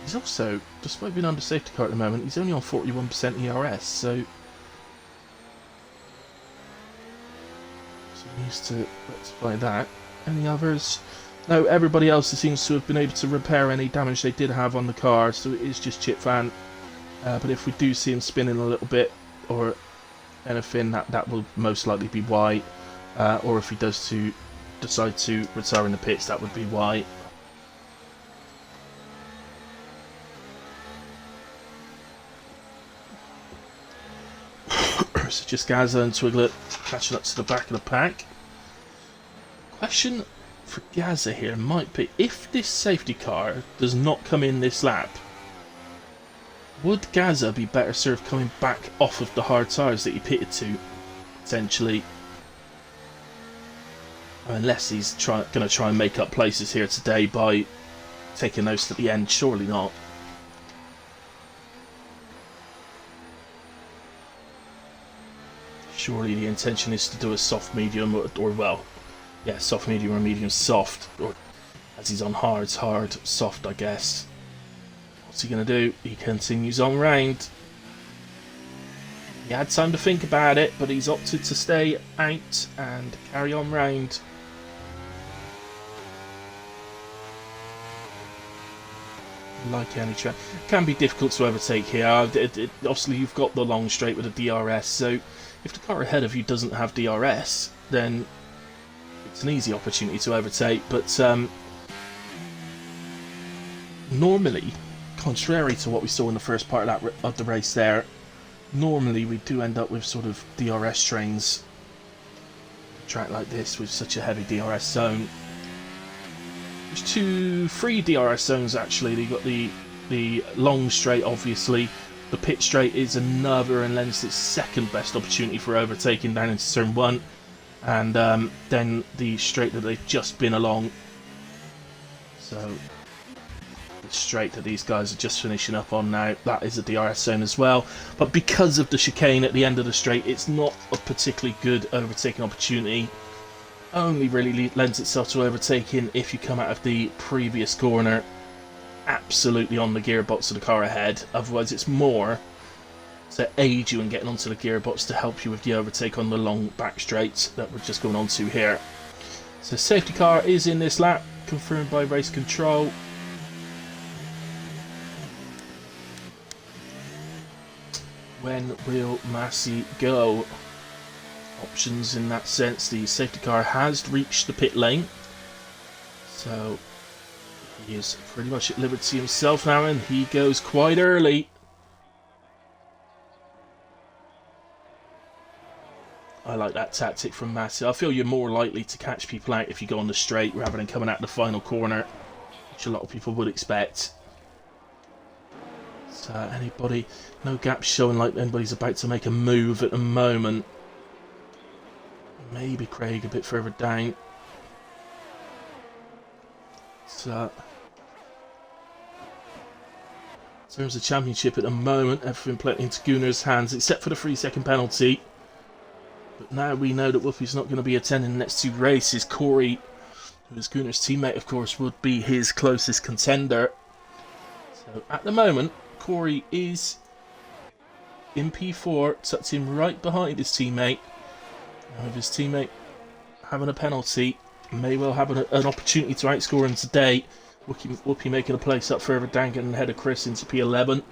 He's also, despite being under safety car at the moment, he's only on 41% ERS, so he needs to rectify that. Any others? No, everybody else seems to have been able to repair any damage they did have on the car, so it is just Chip Van. But if we do see him spinning a little bit or anything, that will most likely be why. Or if he does decide to retire in the pits, that would be why. So just Gaza and Twiglet catching up to the back of the pack. Question for Gaza here might be, if this safety car does not come in this lap, would Gaza be better served coming back off of the hard tyres that he pitted to, potentially? Unless he's going to try and make up places here today by taking those to the end, surely not. Surely the intention is to do a soft medium, or well, yeah, soft medium or medium soft, or as he's on hards, hard, soft, I guess. What's he going to do? He continues on round. He had time to think about it, but he's opted to stay out and carry on round. Like any track, can be difficult to overtake here. Obviously, you've got the long straight with a DRS, so if the car ahead of you doesn't have DRS, then it's an easy opportunity to overtake. But normally, contrary to what we saw in the first part of the race there, normally we do end up with sort of DRS trains. A track like this with such a heavy DRS zone. There's 3 DRS zones actually. You've got the long straight, obviously. The pit straight is another and lends its second best opportunity for overtaking down into turn 1. And then the straight that they've just been along. So the straight that these guys are just finishing up on now, that is a DRS zone as well. But because of the chicane at the end of the straight, it's not a particularly good overtaking opportunity. Only really lends itself to overtaking if you come out of the previous corner absolutely on the gearbox of the car ahead. Otherwise it's more to aid you in getting onto the gearbox to help you with the overtake on the long back straights that we're just going on to here. So safety car is in this lap, confirmed by race control. When will Massey go? Options in that sense. The safety car has reached the pit lane, so he is pretty much at liberty himself now, and he goes quite early. I like that tactic from Massey. I feel you're more likely to catch people out if you go on the straight rather than coming out the final corner, which a lot of people would expect. So anybody, no gaps showing like anybody's about to make a move at the moment. Maybe Craig a bit further down. So in terms of championship at the moment, everything playing into Gunnar's hands except for the 3-second penalty. But now we know that Whoopi's not going to be attending the next 2 races. Corey, who is Gunnar's teammate, of course, would be his closest contender. So at the moment, Corey is in P4, tucked in right behind his teammate. And with his teammate having a penalty, may well have an opportunity to outscore him today. Whoopi making a place up further down, getting ahead of Chris into P11.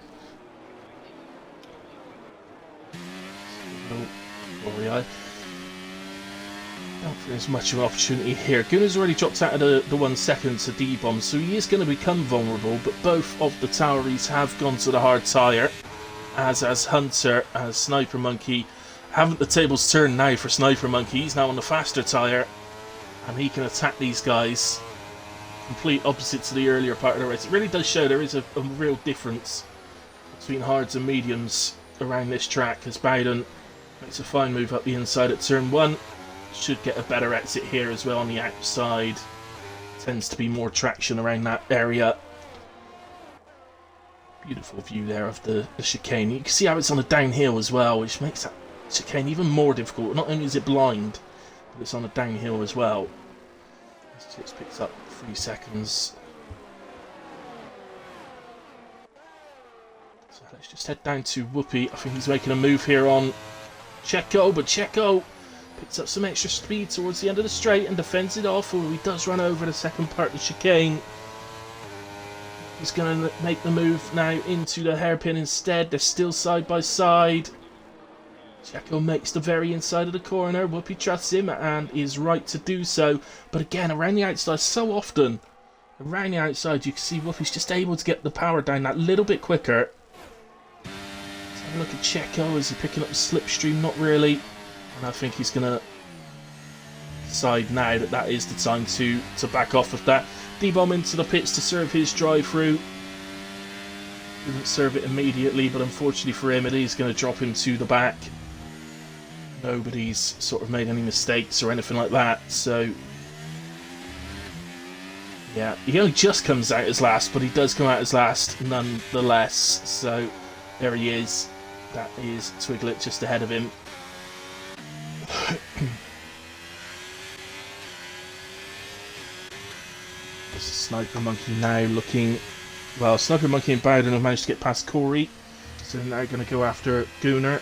Don't think there's much of an opportunity here. Gunnar's already dropped out of the 1 second to D-Bomb, so he is going to become vulnerable, but both of the Toweries have gone to the hard tyre, as Hunter, as Sniper Monkey. Haven't the tables turned now for Sniper Monkey? He's now on the faster tyre, and he can attack these guys. Complete opposite to the earlier part of the race. It really does show there is a real difference between hards and mediums around this track, as Bowden makes a fine move up the inside at turn 1. Should get a better exit here as well on the outside. Tends to be more traction around that area. Beautiful view there of the chicane. You can see how it's on a downhill as well, which makes that chicane even more difficult. Not only is it blind, but it's on a downhill as well. This just picks up 3 seconds. So let's just head down to Whoopi. I think he's making a move here on Checo, but Checo picks up some extra speed towards the end of the straight and defends it off, although he does run over the second part of the chicane. He's going to make the move now into the hairpin instead. They're still side by side. Checo makes the very inside of the corner. Whoopi trusts him and is right to do so. But again, around the outside, so often, around the outside, you can see Whoopi's just able to get the power down that little bit quicker. Let's have a look at Checo. Is he picking up the slipstream? Not really. And I think he's going to decide now that that is the time to back off of that. D-Bomb into the pits to serve his drive-through. Didn't serve it immediately, but unfortunately for him, it is going to drop him to the back. Nobody's sort of made any mistakes or anything like that, so yeah, he only just comes out as last, but he does come out as last nonetheless. So there he is. That is Twiglet just ahead of him. Sniper Monkey now looking... Well, Sniper Monkey and Bowden have managed to get past Corey, so now going to go after Gunnar.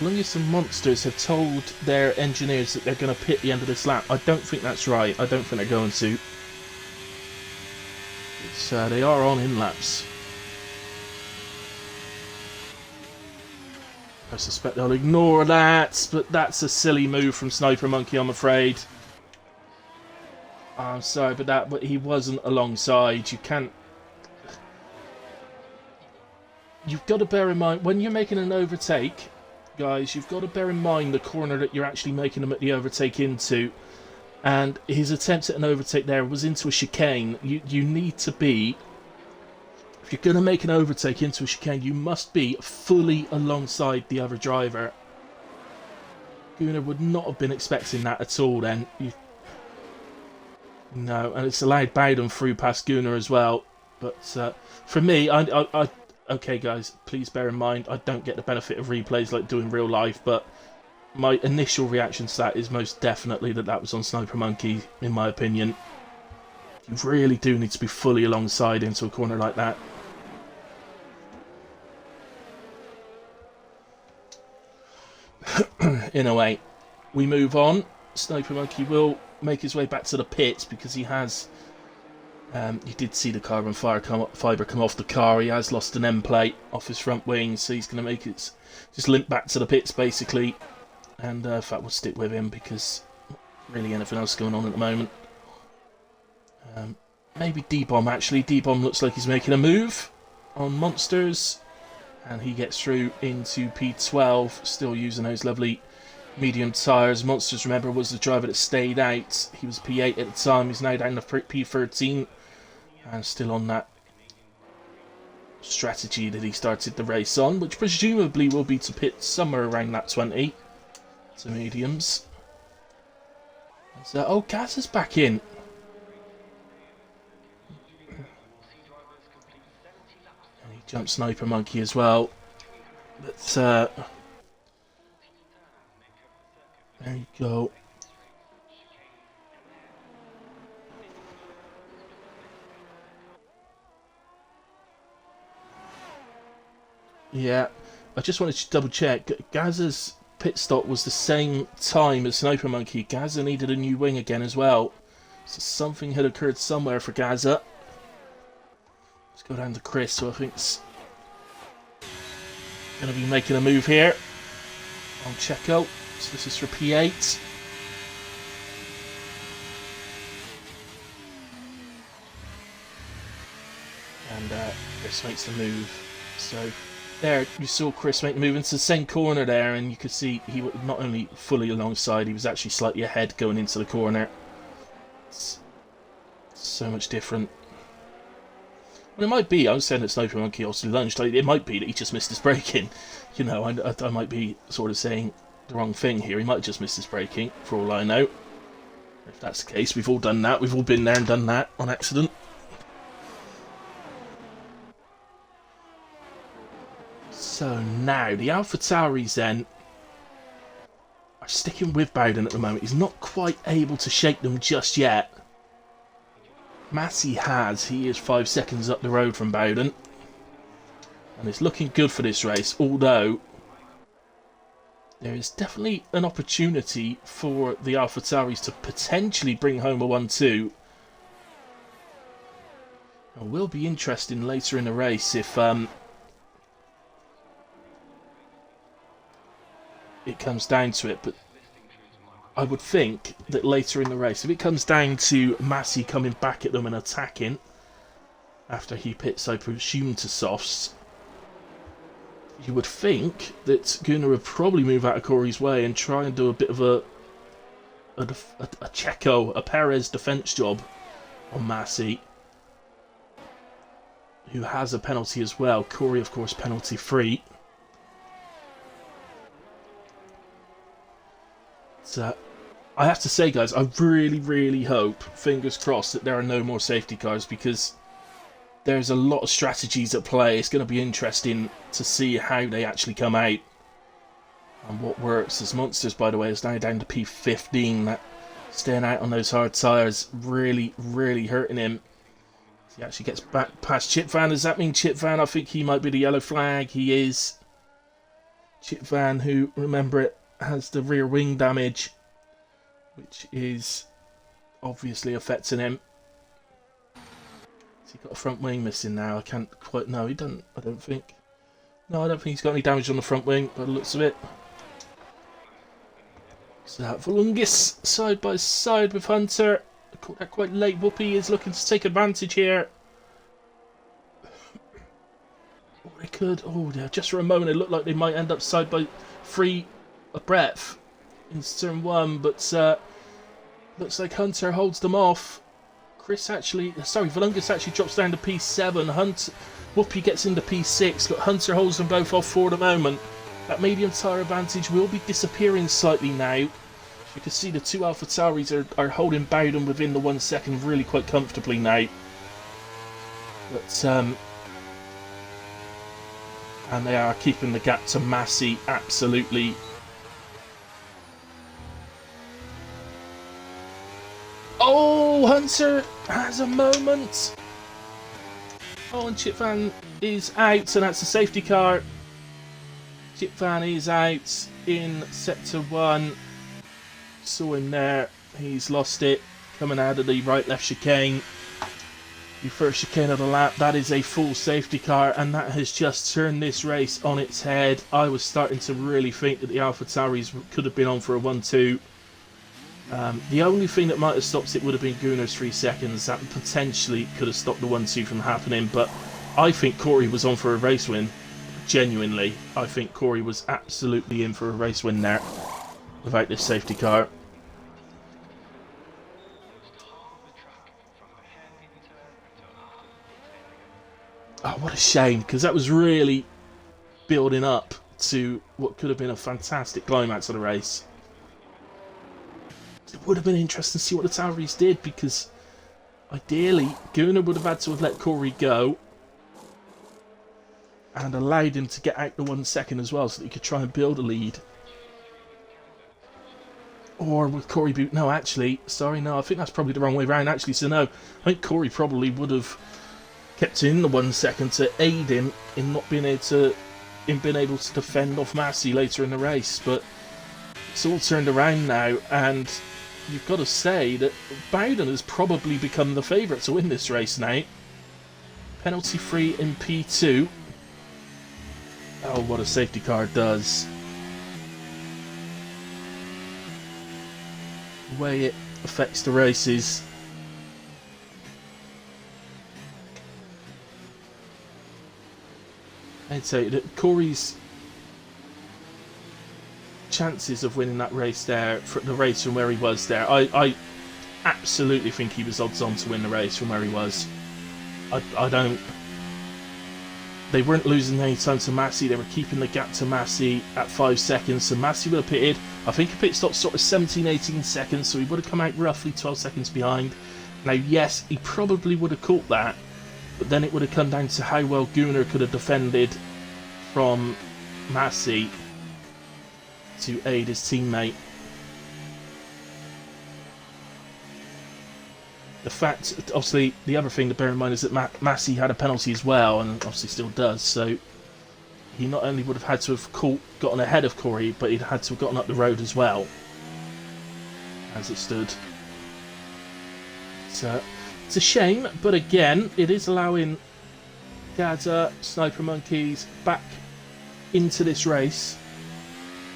Lungus and Monsters have told their engineers that they're going to pit the end of this lap. I don't think that's right. I don't think they're going to. They are on in laps. I suspect they'll ignore that, but that's a silly move from Sniper Monkey, I'm afraid. I'm sorry about that, but he wasn't alongside. You can't... You've got to bear in mind, when you're making an overtake, guys, you've got to bear in mind the corner that you're actually making them at the overtake into. And his attempt at an overtake there was into a chicane. You need to be... If you're going to make an overtake into a chicane, you must be fully alongside the other driver. Gunnar would not have been expecting that at all then. No, and it's allowed Bowden through past Gunnar as well. But for me, okay guys, please bear in mind, I don't get the benefit of replays like doing real life, but my initial reaction to that is most definitely that was on Sniper Monkey, in my opinion. You really do need to be fully alongside into a corner like that. In a way, we move on. Sniper Monkey will make his way back to the pits because he has... you did see the carbon fibre come off the car. He has lost an end plate off his front wing, so he's going to make it just limp back to the pits basically. And in fact, we'll stick with him because not really anything else going on at the moment. Maybe D-Bomb actually. D-Bomb looks like he's making a move. on Monsters, and he gets through into P12, still using those lovely medium tyres. Monsters, remember, was the driver that stayed out. He was P8 at the time. He's now down to P13, and still on that strategy that he started the race on, which presumably will be to pit somewhere around that 20 to mediums. So, oh, Gaz is back in. And he jumped Sniper Monkey as well. But, there you go. Yeah, I just wanted to double check. Gaz's pit stop was the same time as Sniper Monkey. Gaza needed a new wing again as well. So something had occurred somewhere for Gaza. Let's go down to Chris, who I think's going to be making a move here on Checo. So this is for P8. And Chris makes the move. So there, you saw Chris make the move into the same corner there, and you could see he was not only fully alongside, he was actually slightly ahead going into the corner. It's so much different. Well, it might be, I was saying that Sniper Monkey also lunged, it might be that he just missed his braking. You know, I might be sort of saying the wrong thing here. He might have just missed his braking, for all I know. If that's the case, we've all done that. We've all been there and done that on accident. So now, the AlphaTauris then are sticking with Bowden at the moment. He's not quite able to shake them just yet. Massey has. He is 5 seconds up the road from Bowden. And it's looking good for this race, although there is definitely an opportunity for the AlphaTauris to potentially bring home a 1-2. It will be interesting later in the race if it comes down to it, but I would think that later in the race, if it comes down to Massey coming back at them and attacking after he pits, I presume, to softs, you would think that Gunnar would probably move out of Corey's way and try and do a bit of a Checo, a Perez defence job on Massey, who has a penalty as well. Corey, of course, penalty free. So, I have to say, guys, I really, really hope, fingers crossed, that there are no more safety cars, because there's a lot of strategies at play. It's going to be interesting to see how they actually come out and what works. As Monsters, by the way, is now down to P15. That staying out on those hard tyres really, really hurting him. He actually gets back past Chip Van. Does that mean Chip Van? I think he might be the yellow flag. He is. Chip Van, who, remember it, has the rear wing damage, which is obviously affecting him. Has he got a front wing missing now? I can't quite know. He doesn't, I don't think. No, I don't think he's got any damage on the front wing by the looks of it. So Volungis side by side with Hunter. Caught that quite late. Whoopi is looking to take advantage here. Oh, they could. Oh, yeah, just for a moment it looked like they might end up side by free a breath in turn 1, but looks like Hunter holds them off. Volungus actually drops down to P7. Whoopi gets into P6, but Hunter holds them both off for the moment. That medium tyre advantage will be disappearing slightly now. You can see the two AlphaTauris are holding Bowden within the 1 second really quite comfortably now. But and they are keeping the gap to Massey absolutely. Oh, Hunter has a moment. Oh, and Chip Van is out, and that's a safety car. Chip Van is out in sector 1. Saw him there. He's lost it. Coming out of the right-left chicane. The first chicane of the lap. That is a full safety car, and that has just turned this race on its head. I was starting to really think that the AlphaTauris could have been on for a 1-2. The only thing that might have stopped it would have been Gunnar's 3 seconds. That potentially could have stopped the 1-2 from happening, but I think Corey was on for a race win. Genuinely, I think Corey was absolutely in for a race win there without this safety car. Oh, what a shame, because that was really building up to what could have been a fantastic climax of the race. It would have been interesting to see what the Tauris did, because ideally Gunnar would have had to have let Corey go and allowed him to get out the 1 second as well, so that he could try and build a lead. Or with Corey boot? No, actually, sorry, no, I think that's probably the wrong way around. Actually, so no, I think Corey probably would have kept in the 1 second to aid him in not being able to, defend off Massey later in the race. But it's all turned around now, and you've got to say that Bowden has probably become the favourite to win this race now. Penalty free in P2. Oh, what a safety car does. The way it affects the races. I'd say that Corey's chances of winning that race there, for the race from where he was there, I absolutely think he was odds on to win the race from where he was. I don't... They weren't losing any time to Massey, they were keeping the gap to Massey at 5 seconds, so Massey would have pitted. I think a pit stop sort of 17-18 seconds, so he would have come out roughly 12 seconds behind. Now, yes, he probably would have caught that, but then it would have come down to how well Gunnar could have defended from Massey to aid his teammate. The fact, obviously, the other thing to bear in mind is that Massey had a penalty as well, and obviously still does, so he not only would have had to have gotten ahead of Corey, but he'd had to have gotten up the road as well, as it stood. So, it's a shame, but again, it is allowing Gaza, Sniper Monkeys back into this race,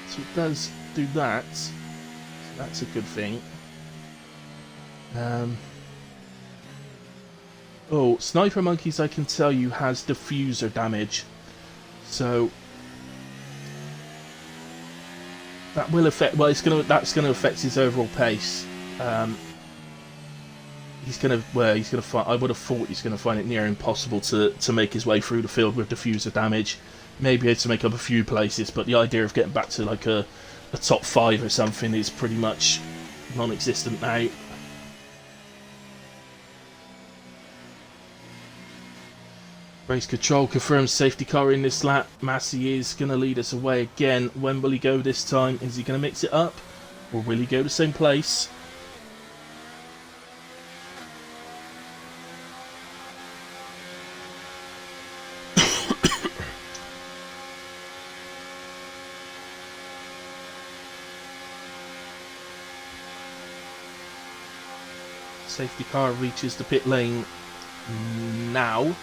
so it does do that, so that's a good thing. Oh, Sniper Monkeys, I can tell you, has diffuser damage, so that will affect. Well, that's going to affect his overall pace. He's going to find. I would have thought he's going to find it near impossible to make his way through the field with diffuser damage. Maybe able to make up a few places, but the idea of getting back to like a top 5 or something is pretty much non-existent now. Race control confirms safety car in this lap. Massey is going to lead us away again. When will he go this time? Is he going to mix it up? Or will he go the same place? Safety car reaches the pit lane now.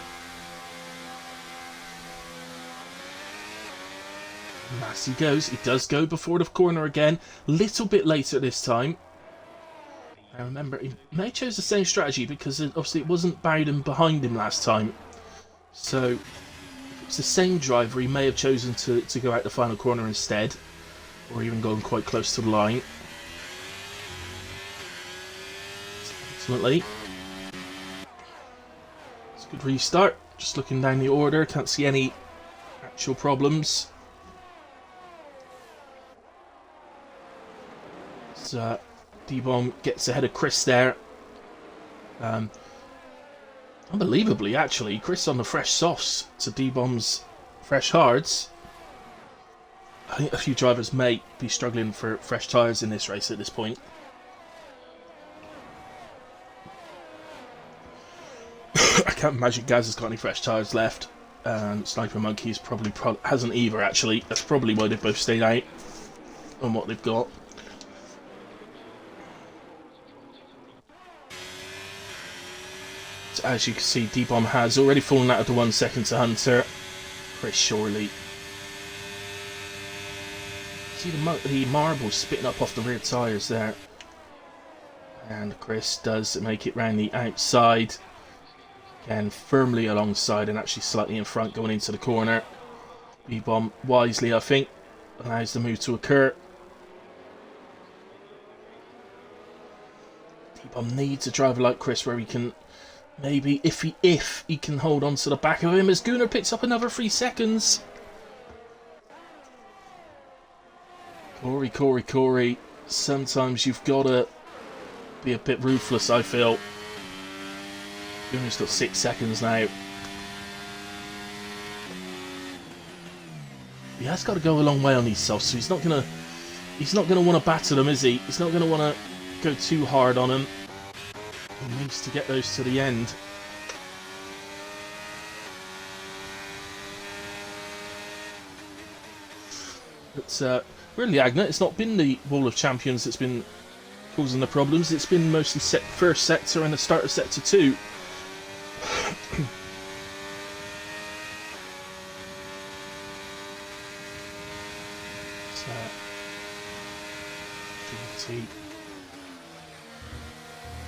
Massey goes. He does go before the corner again. Little bit later this time. I remember he may have chose the same strategy because obviously it wasn't Bowden behind him last time. So if it's the same driver, he may have chosen to go out the final corner instead. Or even gone quite close to the line. Ultimately, it's a good restart. Just looking down the order, can't see any actual problems. D-Bomb gets ahead of Chris there. Unbelievably, actually, Chris on the fresh softs to D-Bomb's fresh hards. I think a few drivers may be struggling for fresh tyres in this race at this point. I can't imagine Gaz has got any fresh tyres left. And Sniper Monkeys probably hasn't either, actually. That's probably why they've both stayed out on what they've got. So as you can see, D-Bomb has already fallen out of the 1 second to Hunter. Chris surely. See the marble spitting up off the rear tyres there. And Chris does make it round the outside. Again, firmly alongside and actually slightly in front going into the corner. B-bomb wisely, I think, allows the move to occur. B-bomb needs a driver like Chris where he can maybe, if he can hold on to the back of him, as Gunnar picks up another 3 seconds. Corey. Sometimes you've got to be a bit ruthless, I feel. Gunnar's got 6 seconds now. He has got to go a long way on these softs, so he's not gonna want to batter them, is he? He's not gonna want to go too hard on them. He needs to get those to the end. But really, Agna, it's not been the Wall of Champions that's been causing the problems. It's been mostly first sector and the start of sector 2.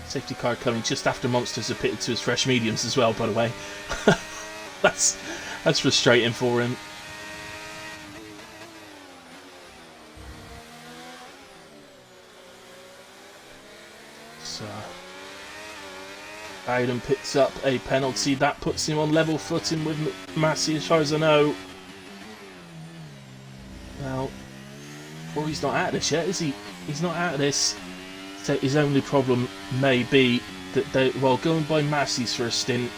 Safety car coming just after Monsters have pitted to his fresh mediums as well, by the way. that's frustrating for him. So Bowden picks up a penalty. That puts him on level footing with Massey, as far as I know. Well, Corey's not out of this yet, is he? He's not out of this. So his only problem may be that while going by Massey's for a stint,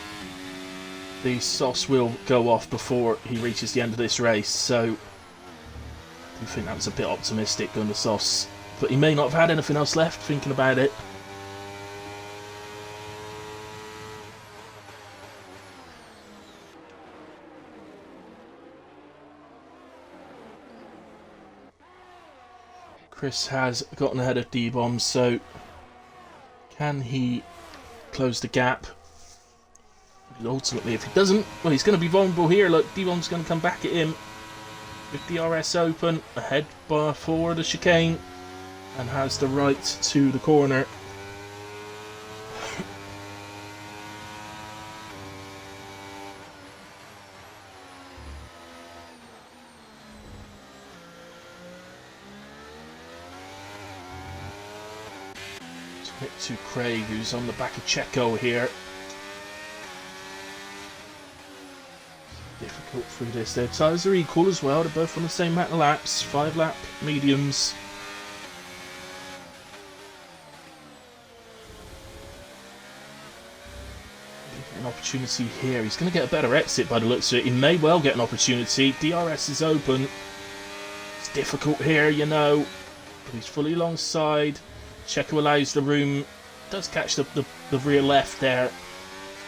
the softs will go off before he reaches the end of this race. So I think that was a bit optimistic going the softs, but he may not have had anything else left thinking about it. Chris has gotten ahead of D-Bomb, so can he close the gap? Ultimately, if he doesn't, well, he's going to be vulnerable here. Look, D-Bomb's going to come back at him with DRS open, ahead bar for the chicane, and has the right to the corner. To Craig, who's on the back of Checo here. Difficult through this. Their tyres are equal as well. They're both on the same amount of laps. 5-lap mediums. An opportunity here. He's going to get a better exit by the looks of it. He may well get an opportunity. DRS is open. It's difficult here, you know. But he's fully alongside. Checo allows the room, does catch the rear left there,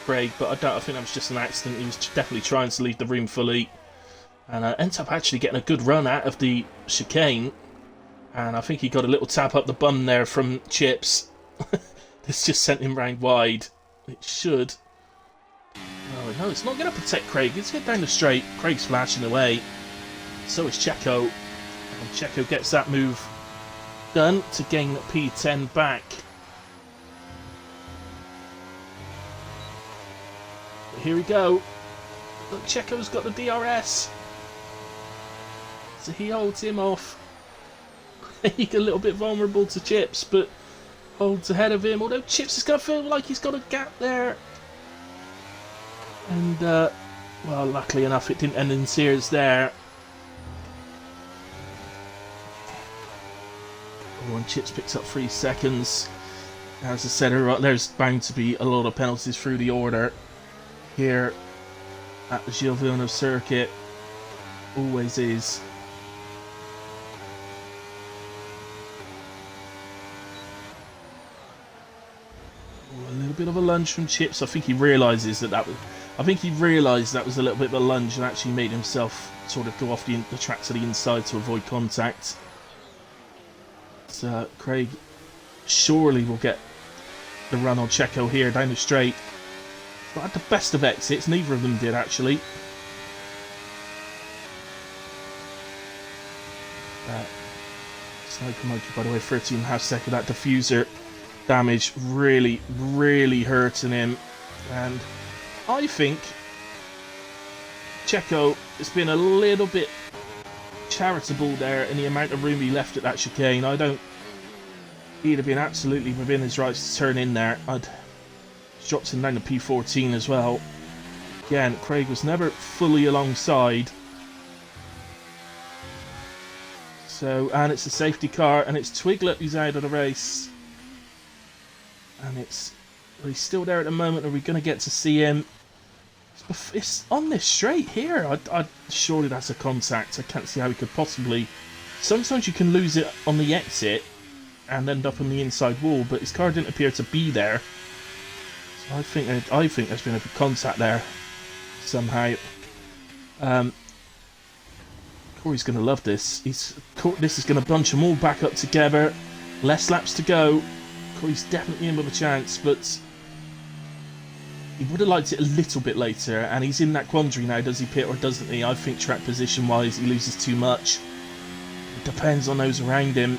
Craig, but I think that was just an accident. He was definitely trying to leave the room fully, and ends up actually getting a good run out of the chicane, and I think he got a little tap up the bum there from Chips. This just sent him round wide. It should. Oh, no, it's not going to protect Craig. It's get down the straight. Craig's flashing away. So is Checo, and Checo gets that move done to gain P10 back. But here we go. Look, Checo's got the DRS. So he holds him off. He's a little bit vulnerable to Chips, but holds ahead of him. Although Chips is going to feel like he's got a gap there. And, well, luckily enough, it didn't end in tears there. When Chips picks up 3 seconds, as I said, there's bound to be a lot of penalties through the order here at the Gilles Villeneuve circuit. Always is. A little bit of a lunge from Chips. I think he realises that was. I think he realised that was a little bit of a lunge and actually made himself sort of go off the track to the inside to avoid contact. Craig surely will get the run on Checo here down the straight. Not had the best of exits, neither of them did actually. Sniper Monkey, by the way, 13.5 second. That diffuser damage really hurting him, and I think Checo has been a little bit charitable there in the amount of room he left at that chicane. He'd have been absolutely within his rights to turn in there. I'd dropped him down to P14 as well. Again, Craig was never fully alongside. So, and it's a safety car, and it's Twiglet who's out of the race. And he's still there at the moment. Are we going to get to see him? It's on this straight here. Surely that's a contact. I can't see how he could possibly. Sometimes you can lose it on the exit and end up on the inside wall, but his car didn't appear to be there. So I think there's been a contact there somehow. Corey's going to love this. This is going to bunch them all back up together. Less laps to go. Corey's definitely in with a chance, but he would have liked it a little bit later, and he's in that quandary now. Does he pit or doesn't he? I think track position-wise, he loses too much. It depends on those around him.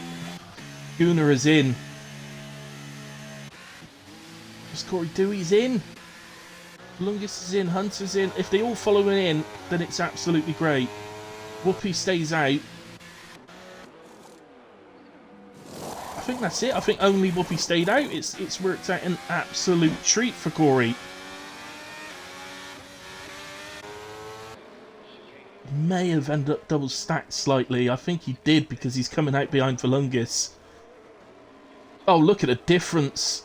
Gunnar is in. Does Corey do? He's in. Lungus is in. Hunter's in. If they all follow him in, then it's absolutely great. Whoopi stays out. I think that's it. I think only Whoopi stayed out. It's worked out an absolute treat for Corey. He may have ended up double stacked slightly. I think he did because he's coming out behind Volungus. Oh, look at the difference.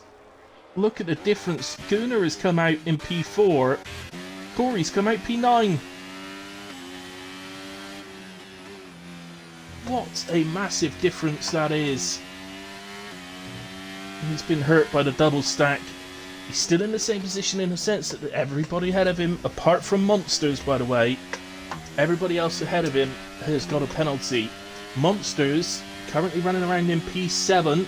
Look at the difference. Gunnar has come out in P4. Corey's come out P9. What a massive difference that is. He's been hurt by the double stack. He's still in the same position in the sense that everybody ahead of him, apart from Monsters, by the way, everybody else ahead of him has got a penalty. Monsters, currently running around in P7,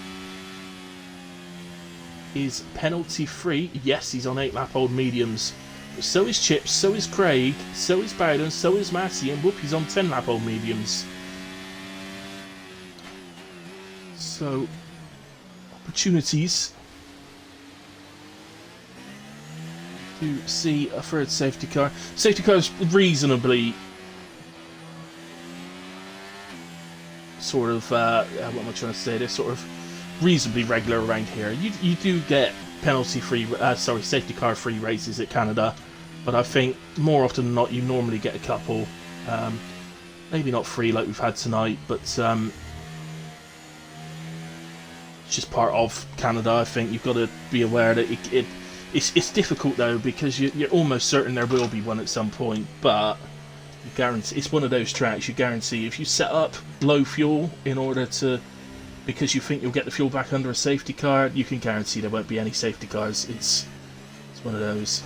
is penalty free. Yes, he's on 8-lap-old mediums. But so is Chips, so is Craig, so is Bowden, so is Massey, and Whoopi's on 10-lap-old mediums. So, opportunities to see a third safety car. Safety cars reasonably sort of, what am I trying to say? They're sort of reasonably regular around here. You do get safety car free races at Canada, but I think more often than not you normally get a couple. Maybe not free like we've had tonight, but it's just part of Canada. I think you've got to be aware that it's difficult though, because you're almost certain there will be one at some point, but you guarantee it's one of those tracks you guarantee if you set up low fuel in order to, because you think you'll get the fuel back under a safety car, you can guarantee there won't be any safety cars. It's one of those.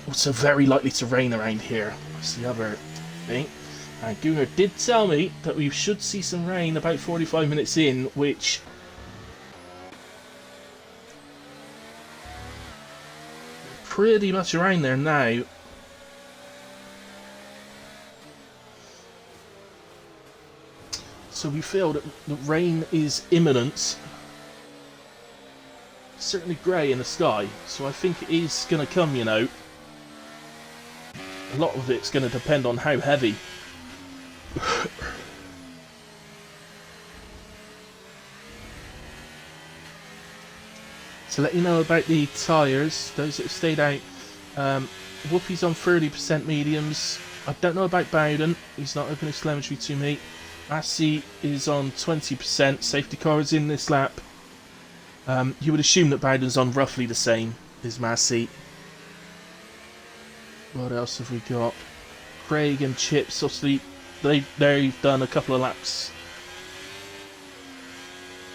Also very likely to rain around here. That's the other thing. And Gunnar did tell me that we should see some rain about 45 minutes in, which pretty much around there now. So we feel that the rain is imminent. It's certainly grey in the sky, so I think it is going to come, you know. A lot of it's going to depend on how heavy. To let you know about the tyres, those that have stayed out, Whoopi's on 30% mediums. I don't know about Bowden, he's not opened his telemetry to me. Massey is on 20%, safety car is in this lap. You would assume that Bowden's on roughly the same as Massey. What else have we got? Craig and Chips, obviously, they've done a couple of laps.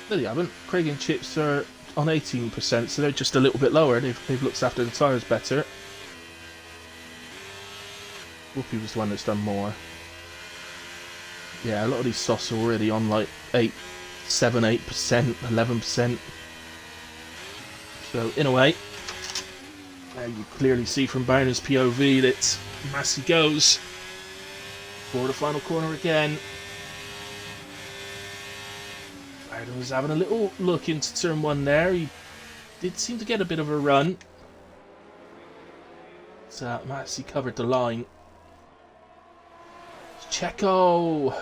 No, they haven't. Craig and Chips are on 18%, so they're just a little bit lower. They've looked after the tyres better. Whoopi was the one that's done more. Yeah, a lot of these softs are already on like 8%, 11%. So, in a way, you clearly see from Bowden's POV that Massey goes for the final corner again. Bowden was having a little look into turn 1 there. He did seem to get a bit of a run. Maxi covered the line. Checo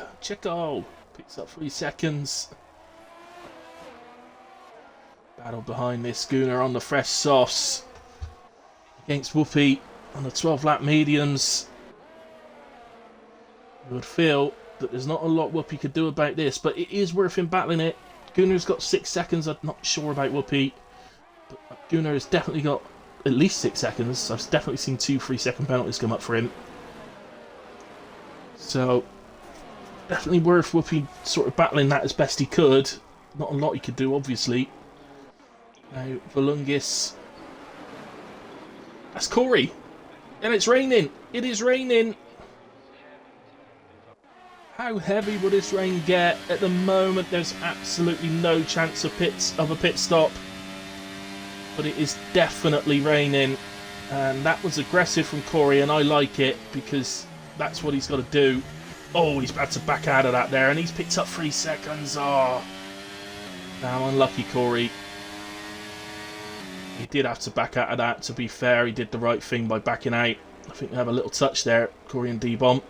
picks up 3 seconds. Battle behind this Schooner on the fresh softs against Whoopi on the 12-lap mediums. You would feel that there's not a lot Whoopi could do about this, but it is worth him battling it. Schooner's got 6 seconds. I'm not sure about Whoopi, but Schooner has definitely got at least 6 seconds. I've definitely seen 2 3-second penalties come up for him. So, definitely worth Whoopi sort of battling that as best he could. Not a lot he could do, obviously. Now, Volungis. That's Corey. And it's raining. It is raining. How heavy will this rain get? At the moment, there's absolutely no chance of a pit stop. But it is definitely raining. And that was aggressive from Corey, and I like it because that's what he's got to do. Oh, he's had to back out of that there, and he's picked up 3 seconds. Oh, now unlucky Corey. He did have to back out of that. To be fair, he did the right thing by backing out. I think they have a little touch there, Corey and D-Bomb.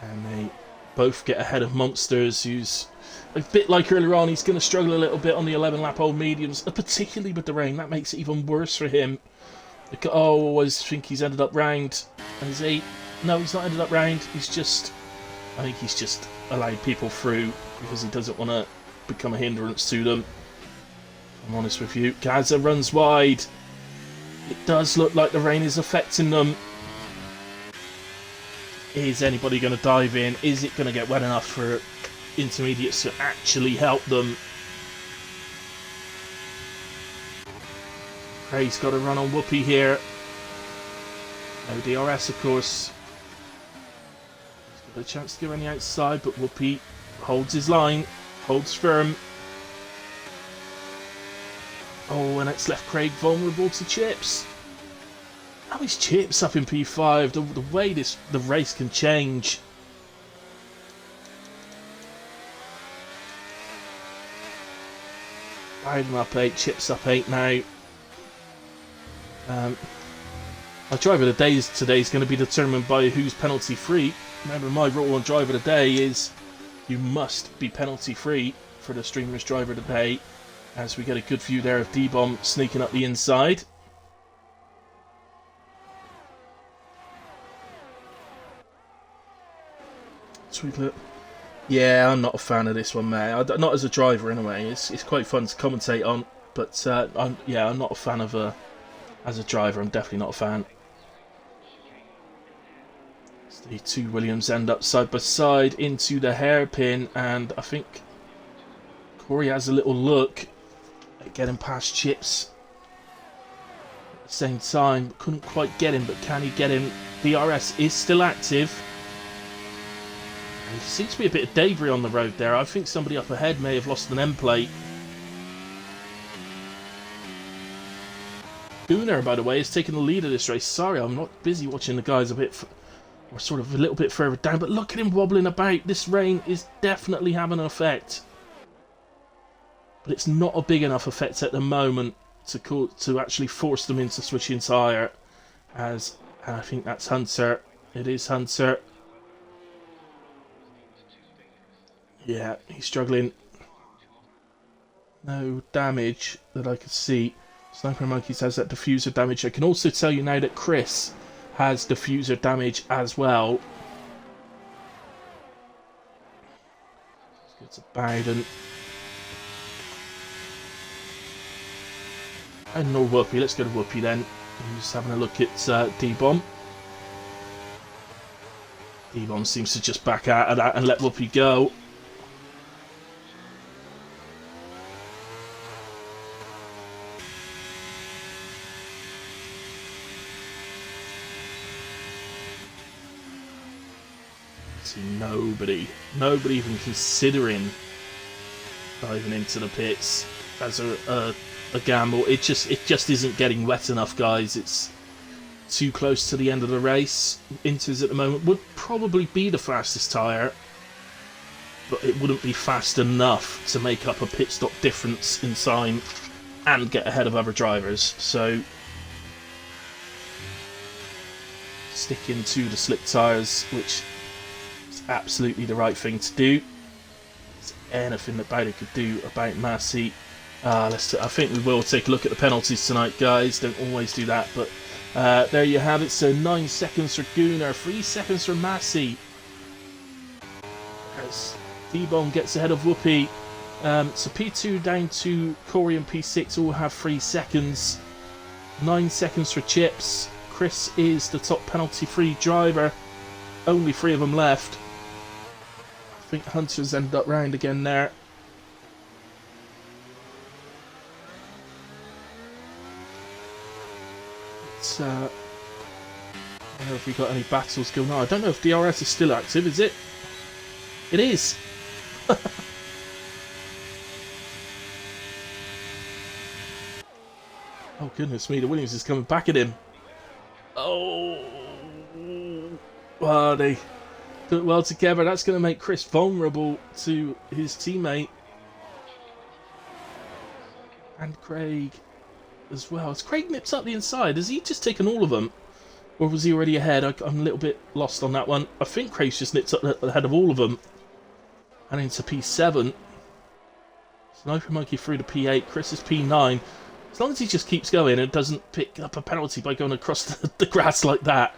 And they both get ahead of Monsters, who's a bit like earlier on. He's going to struggle a little bit on the 11-lap old mediums, particularly with the rain. That makes it even worse for him. Oh, I always think he's ended up round. And is he? No, he's not ended up round. He's just... I think he's just allowed people through because he doesn't want to become a hindrance to them. If I'm honest with you. Gaza runs wide. It does look like the rain is affecting them. Is anybody going to dive in? Is it going to get wet enough for intermediates to actually help them? Craig's got to run on Whoopi here. No DRS, of course. He's got a chance to get on the outside, but Whoopi holds his line, holds firm. Oh, and it's left Craig vulnerable to chips. How is Chips up in P5? The way the race can change. Biden up 8, Chips up 8 now. Our driver of the day today is going to be determined by who's penalty free. Remember, my rule on driver of the day is you must be penalty free for the streamer's driver of the day. As we get a good view there of D-Bomb sneaking up the inside. Sweetlet. Yeah, I'm not a fan of this one, mate. Not as a driver, anyway. It's quite fun to commentate on, but I'm not a fan of as a driver. I'm definitely not a fan. So the two Williams end up side by side into the hairpin, and I think Corey has a little look at getting past Chips. At the same time, couldn't quite get him, but can he get him? DRS is still active. There seems to be a bit of debris on the road there. I think somebody up ahead may have lost an end plate. Gunnar, by the way, is taking the lead of this race. Sorry, I'm not busy watching the guys a little bit further down, but look at him wobbling about. This rain is definitely having an effect. But it's not a big enough effect at the moment to actually force them into switching tyre. And I think that's Hunter. It is Hunter. Yeah, he's struggling. No damage that I could see. Sniper Monkeys has that diffuser damage. I can also tell you now that Chris has diffuser damage as well. Let's go to Bowden. And no Whoopi. Let's go to Whoopi then. I'm just having a look at D-Bomb. D-Bomb seems to just back out of that and let Whoopi go. Nobody even considering diving into the pits as a gamble. It just isn't getting wet enough, guys. too close to the end of the race. Inters at the moment would probably be the fastest tyre, but it wouldn't be fast enough to make up a pit stop difference in time and get ahead of other drivers. So sticking to the slick tyres, which is absolutely the right thing to do. Is anything that Bowden could do about Massey? I think we will take a look at the penalties tonight, guys. Don't always do that, but there you have it. So 9 seconds for Gunnar, 3 seconds for Massey. As D-Bomb gets ahead of Whoopi. So P2 down to Corey and P6 all have 3 seconds. 9 seconds for Chips. Chris is the top penalty-free driver. Only 3 of them left. I think Hunter's ended up round again there. I don't know if we got any battles going on. I don't know if DRS is still active, is it? It is! Oh goodness me, the Williams is coming back at him. Oh, well, they do it well together. That's going to make Chris vulnerable to his teammate. And Craig as well. As Craig nips up the inside, has he just taken all of them? Or was he already ahead? I'm a little bit lost on that one. I think Craig's just nipped up ahead of all of them. And into P7. Sniper Monkey through to P8. Chris is P9. As long as he just keeps going and doesn't pick up a penalty by going across the grass like that,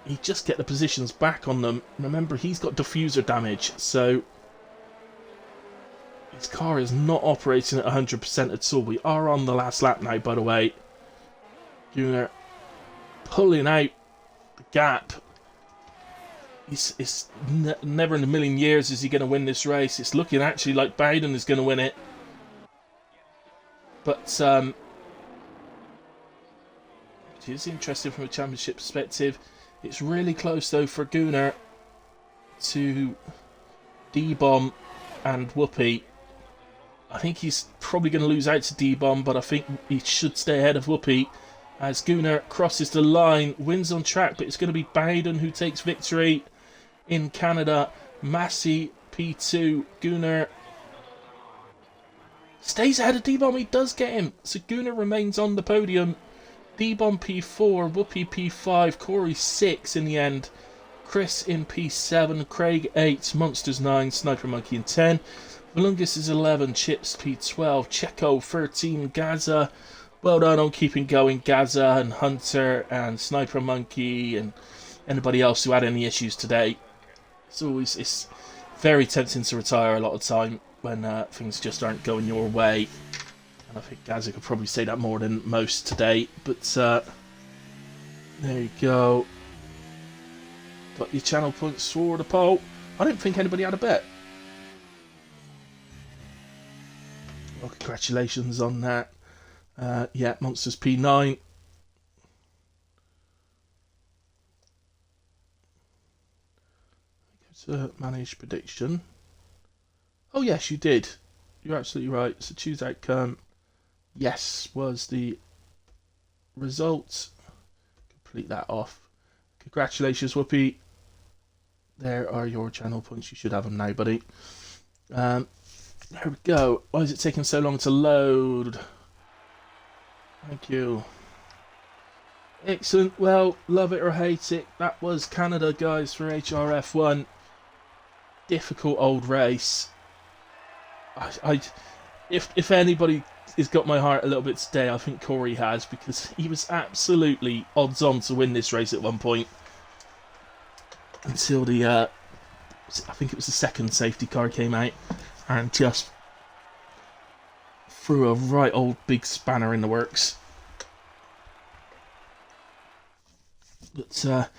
he just get the positions back on them. Remember, he's got diffuser damage, so his car is not operating at 100% at all. We are on the last lap now, by the way. Gunnar pulling out the gap. It's never in a million years is he going to win this race. It's looking actually like Bowden is going to win it. But it is interesting from a championship perspective. It's really close though for Gunnar to D-Bomb and Whoopi. I think he's probably going to lose out to D-Bomb, but I think he should stay ahead of Whoopi as Gunnar crosses the line, wins on track, but it's going to be Bowden who takes victory in Canada. Massey P2, Gunnar stays ahead of D-Bomb. He does get him. So Gunnar remains on the podium. D-Bomb P4, Whoopi P5, Corey 6 in the end. Chris in P7, Craig 8, Monsters 9, Sniper Monkey in 10. Valungus is 11, Chips P12, Checo 13, Gaza. Well done on keeping going, Gaza and Hunter and Sniper Monkey and anybody else who had any issues today. It's very tempting to retire a lot of time when things just aren't going your way. And I think Gaza could probably say that more than most today. But there you go. Got your channel points for the poll. I didn't think anybody had a bet. Well, congratulations on that. Yeah, Monsters P9. So, manage prediction. Oh yes, you did. You're absolutely right. So choose outcome. Yes, was the result. Complete that off. Congratulations, Whoopi. There are your channel points. You should have them now, buddy. There we go. Why is it taking so long to load? Thank you. Excellent. Well, love it or hate it, that was Canada, guys, for HRF1. Difficult old race. If anybody has got my heart a little bit today, I think Corey has, because he was absolutely odds on to win this race at one point until the I think it was the second safety car came out and just threw a right old big spanner in the works. But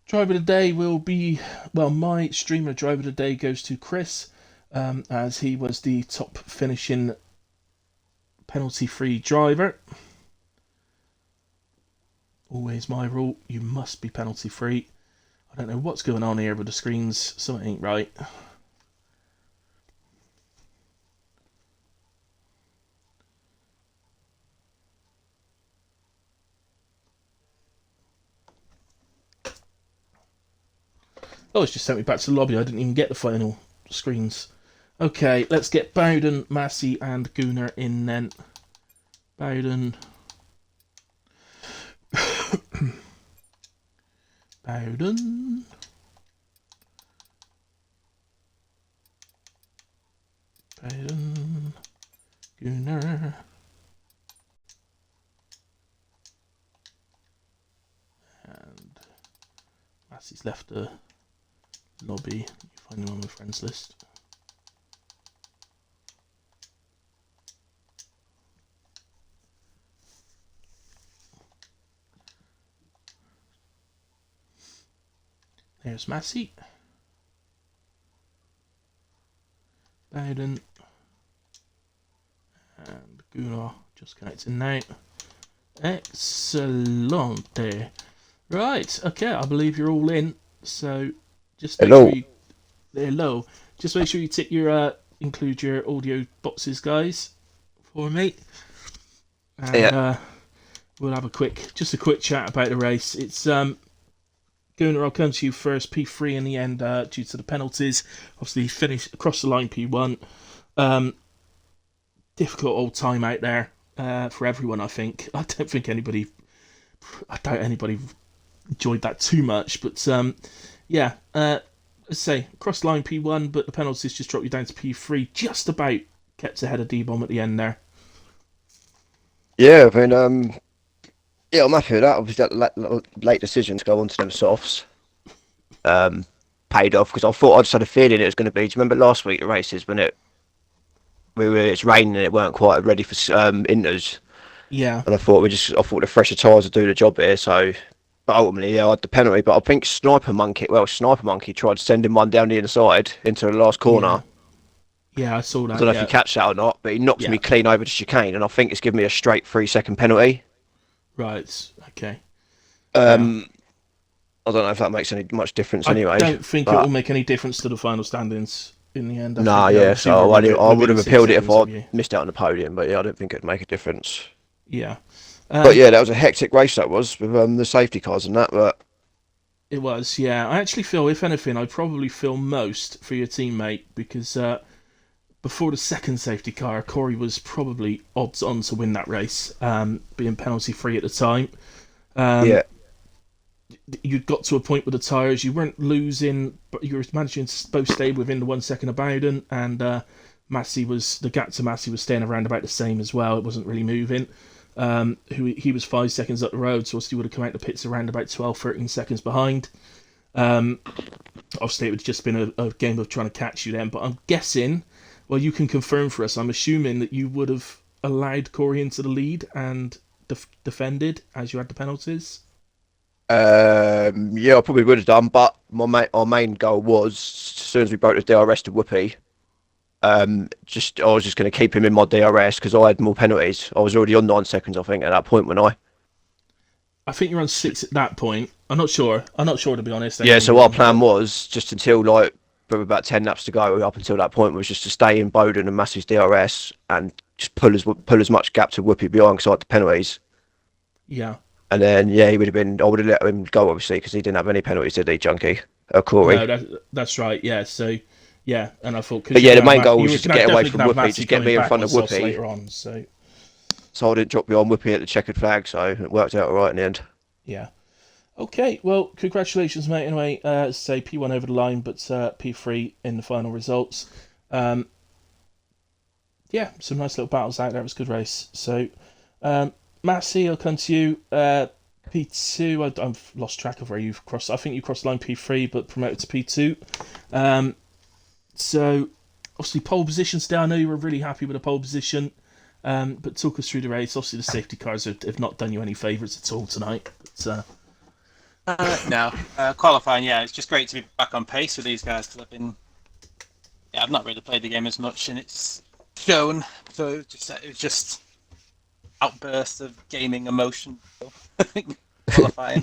driver of the day will be, well, my streamer driver of the day goes to Chris, as he was the top finishing penalty-free driver. Always my rule, you must be penalty-free. I don't know what's going on here with the screens, something ain't right. Oh, it's just sent me back to the lobby. I didn't even get the final screens. Okay, let's get Bowden, Massey, and Gunnar in then. Bowden. Bowden. Bowden. Gunnar. And Massey's left the lobby. You find him on my friends list. There's Massey. Bowden. And Gunnar just connecting now. Excellent. Right, okay, I believe you're all in. So just make Hello. sure you hello. Just make sure you tick your include your audio boxes, guys, for me. And Yeah. we'll have a quick chat about the race. It's Gunnar, I'll come to you first. P3 in the end due to the penalties. Obviously, finished across the line P1. Difficult old time out there for everyone, I think. I doubt anybody enjoyed that too much. But yeah, let's say across the line P1, but the penalties just dropped you down to P3. Just about kept ahead of D-Bomb at the end there. Yeah, I mean, yeah, I'm happy with that. Obviously, that late decision to go on to them softs paid off because I thought I just had a feeling it was going to be. Do you remember last week the races when it's raining and it weren't quite ready for inters, Yeah, and I thought the fresher tyres would do the job here. So, but ultimately, yeah, I had the penalty. But I think Sniper Monkey tried sending one down the inside into the last corner. yeah, I saw that. I don't know if Yeah, you catch that or not, but he knocked yeah, me clean over to chicane, and I think it's given me a straight 3-second penalty. right, okay. Yeah. I don't know if that makes much difference I anyway. don't think it But will make any difference to the final standings in the end. I nah, think yeah. obviously So we're I would within have 6 appealed it if seconds of I you. missed out on the podium. But yeah, I don't think it'd make a difference. Yeah. But yeah, that was a hectic race that was with the safety cars and that. But It was, yeah. I actually feel, if anything, I probably feel most for your teammate because before the second safety car, Corey was probably odds on to win that race, being penalty free at the time. yeah, You'd got to a point with the tyres, you weren't losing, but you were managing to both stay within the 1 second of Bowden, and the gap to Massey was staying around about the same as well. It wasn't really moving. He was 5 seconds up the road, so he would have come out the pits around about 12, 13 seconds behind. Obviously, it would just been a game of trying to catch you then. But I'm guessing, well, you can confirm for us. I'm assuming that you would have allowed Corey into the lead and defended as you had the penalties. yeah, I probably would have done. But our main goal was as soon as we broke the DRS to Whoopi. I was just going to keep him in my DRS because I had more penalties. I was already on 9 seconds, I think, at that point when I think you're on 6 at that point. I'm not sure. To be honest. Yeah, so our plan was just until like there were about 10 laps to go up until that point was just to stay in Bowden and Massey's DRS and just pull as much gap to Whoopi behind because I had the penalties. Yeah. And then yeah, I would have let him go obviously because he didn't have any penalties, did he, Junkie? Corey. No, that's right. Yeah. So yeah, and I thought. But yeah, the main goal was just to get away from Whoopi, just get me in front of Whoopi. Later on, so I didn't drop behind Whoopi at the checkered flag, so it worked out alright in the end. yeah. Okay, well, congratulations, mate. Anyway, say P1 over the line, but P3 in the final results. Yeah, some nice little battles out there. It was a good race. So, Massey, I'll come to you. P2, I've lost track of where you've crossed. I think you crossed the line P3, but promoted to P2. So, obviously, pole position still. I know you were really happy with the pole position. But talk us through the race. Obviously, the safety cars have not done you any favours at all tonight. But, no, qualifying, yeah, it's just great to be back on pace with these guys because I've not really played the game as much and it's shown. So it was just outburst of gaming emotion. I think qualifying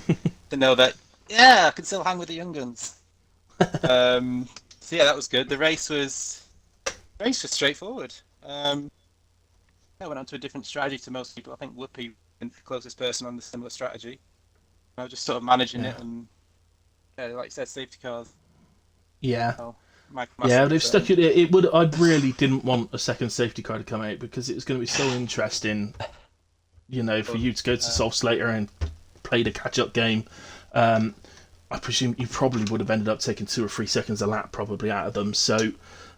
to know that I can still hang with the young guns. So yeah, that was good. The race was straightforward. I went on to a different strategy to most people. I think Whoopi was the closest person on the similar strategy. I was just sort of managing it and, like you said, safety cars. Yeah. Oh, Mike Yeah, Massey. they've So stuck it. It would. I really didn't want a second safety car to come out because it was going to be so interesting. For you to go to Solve Slater and play the catch-up game. Um, I presume you probably would have ended up taking 2 or 3 seconds a lap probably out of them. So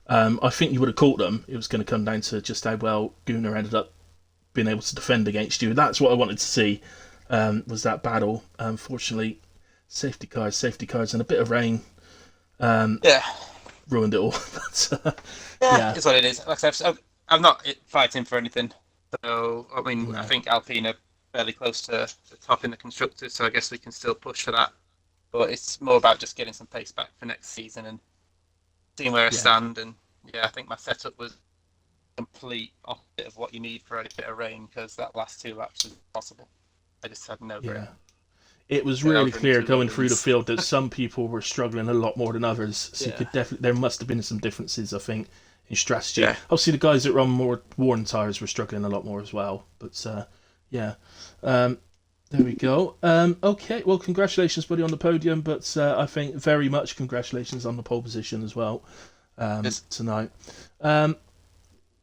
I think you would have caught them. It was going to come down to just how well Gunnar ended up being able to defend against you. That's what I wanted to see. Was that battle? Unfortunately, safety cars, and a bit of rain yeah, ruined it all. But, yeah, yeah, it's what it is. Like I said, I'm not fighting for anything. So I mean, I no, think Alpine are fairly close to the top in the constructors, so I guess we can still push for that. But it's more about just getting some pace back for next season and seeing where I yeah, stand. And yeah, I think my setup was complete opposite of what you need for a bit of rain because that last 2 laps was impossible. I just had no grip. yeah. It was And I really was running clear two going through the Logan's. field that some people were struggling a lot more than others. So you Yeah, could definitely there must have been some differences, I think, in strategy. yeah. Obviously, the guys that run more worn tires were struggling a lot more as well. But yeah, um, there we go. Okay, well, congratulations, buddy, on the podium. But I think very much congratulations on the pole position as well Just tonight. Um,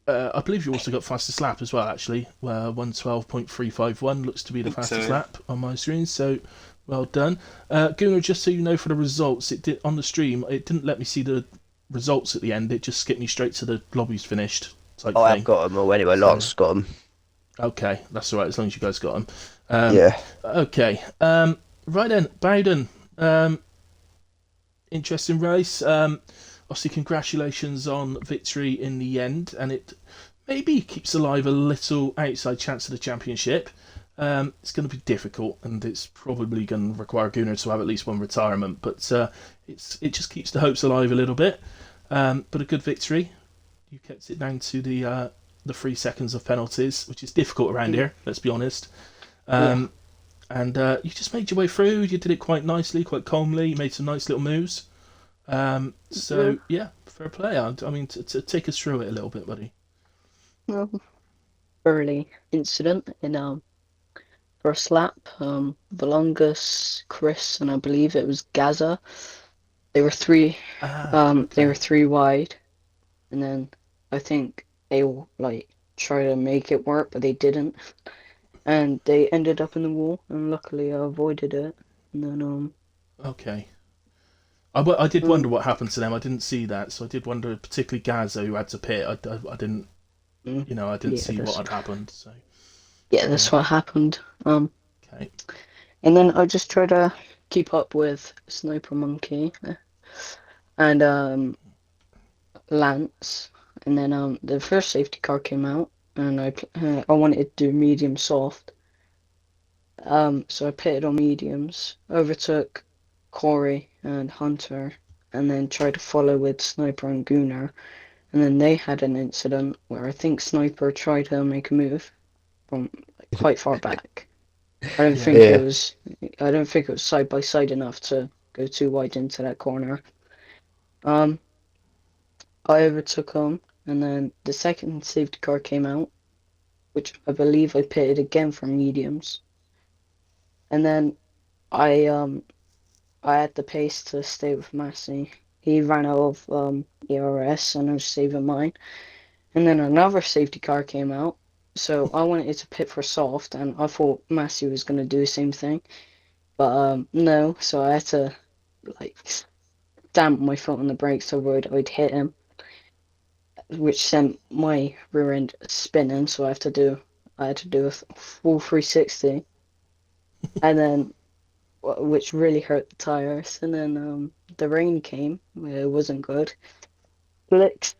I believe you also got fastest lap as well, actually. 112.351 looks to be the so fastest yeah. lap on my screen, so well done. Gunnar, just so you know for the results, it did on the stream, it didn't let me see the results at the end, it just skipped me straight to the lobbies finished type I have thing. got them all anyway. So, Lance got them. okay, that's alright, as long as you guys got them. Yeah. Okay, right then, Bowden. Interesting race. Obviously, congratulations on victory in the end, and it maybe keeps alive a little outside chance of the championship. It's going to be difficult, and it's probably going to require Gunnar to have at least one retirement, but it just keeps the hopes alive a little bit. But a good victory. You kept it down to the 3 seconds of penalties, which is difficult around here. Let's be honest. Yeah. And you just made your way through. You did it quite nicely, quite calmly. You made some nice little moves. So yeah, fair play. I mean, to take us through it a little bit, buddy. Um, early incident in first lap. Volungus, Chris, and I believe it was Gaza. They were three. They were Okay. three wide, and then I think they like try to make it work, but they didn't, and they ended up in the wall. And luckily, I avoided it. And then Okay. I did um, wonder what happened to them. I didn't see that, so I did wonder, particularly Gaza, who had to pit. I didn't, I didn't yeah, see what had happened. So that's yeah. what happened. Okay. And then I just try to keep up with Sniper Monkey and Lance, and then the first safety car came out, and I wanted to do medium soft, so I pitted on mediums, overtook Corey and Hunter, and then tried to follow with Sniper and Gunnar, and then they had an incident where I think Sniper tried to make a move from quite far back. I don't Yeah. think it Yeah. was I don't think it was side by side enough to go too wide into that corner. Um, I overtook him, and then the second safety car came out, which I believe I pitted again for mediums. And then I had the pace to stay with Massey. He ran out of ERS, and I was saving mine. And then another safety car came out, so I wanted to pit for soft, and I thought Massey was gonna do the same thing, but no. So I had to like stamp my foot on the brakes so I'd hit him, which sent my rear end spinning. So I had to do a full 360, and then which really hurt the tires. And then the rain came. It wasn't good. Slicks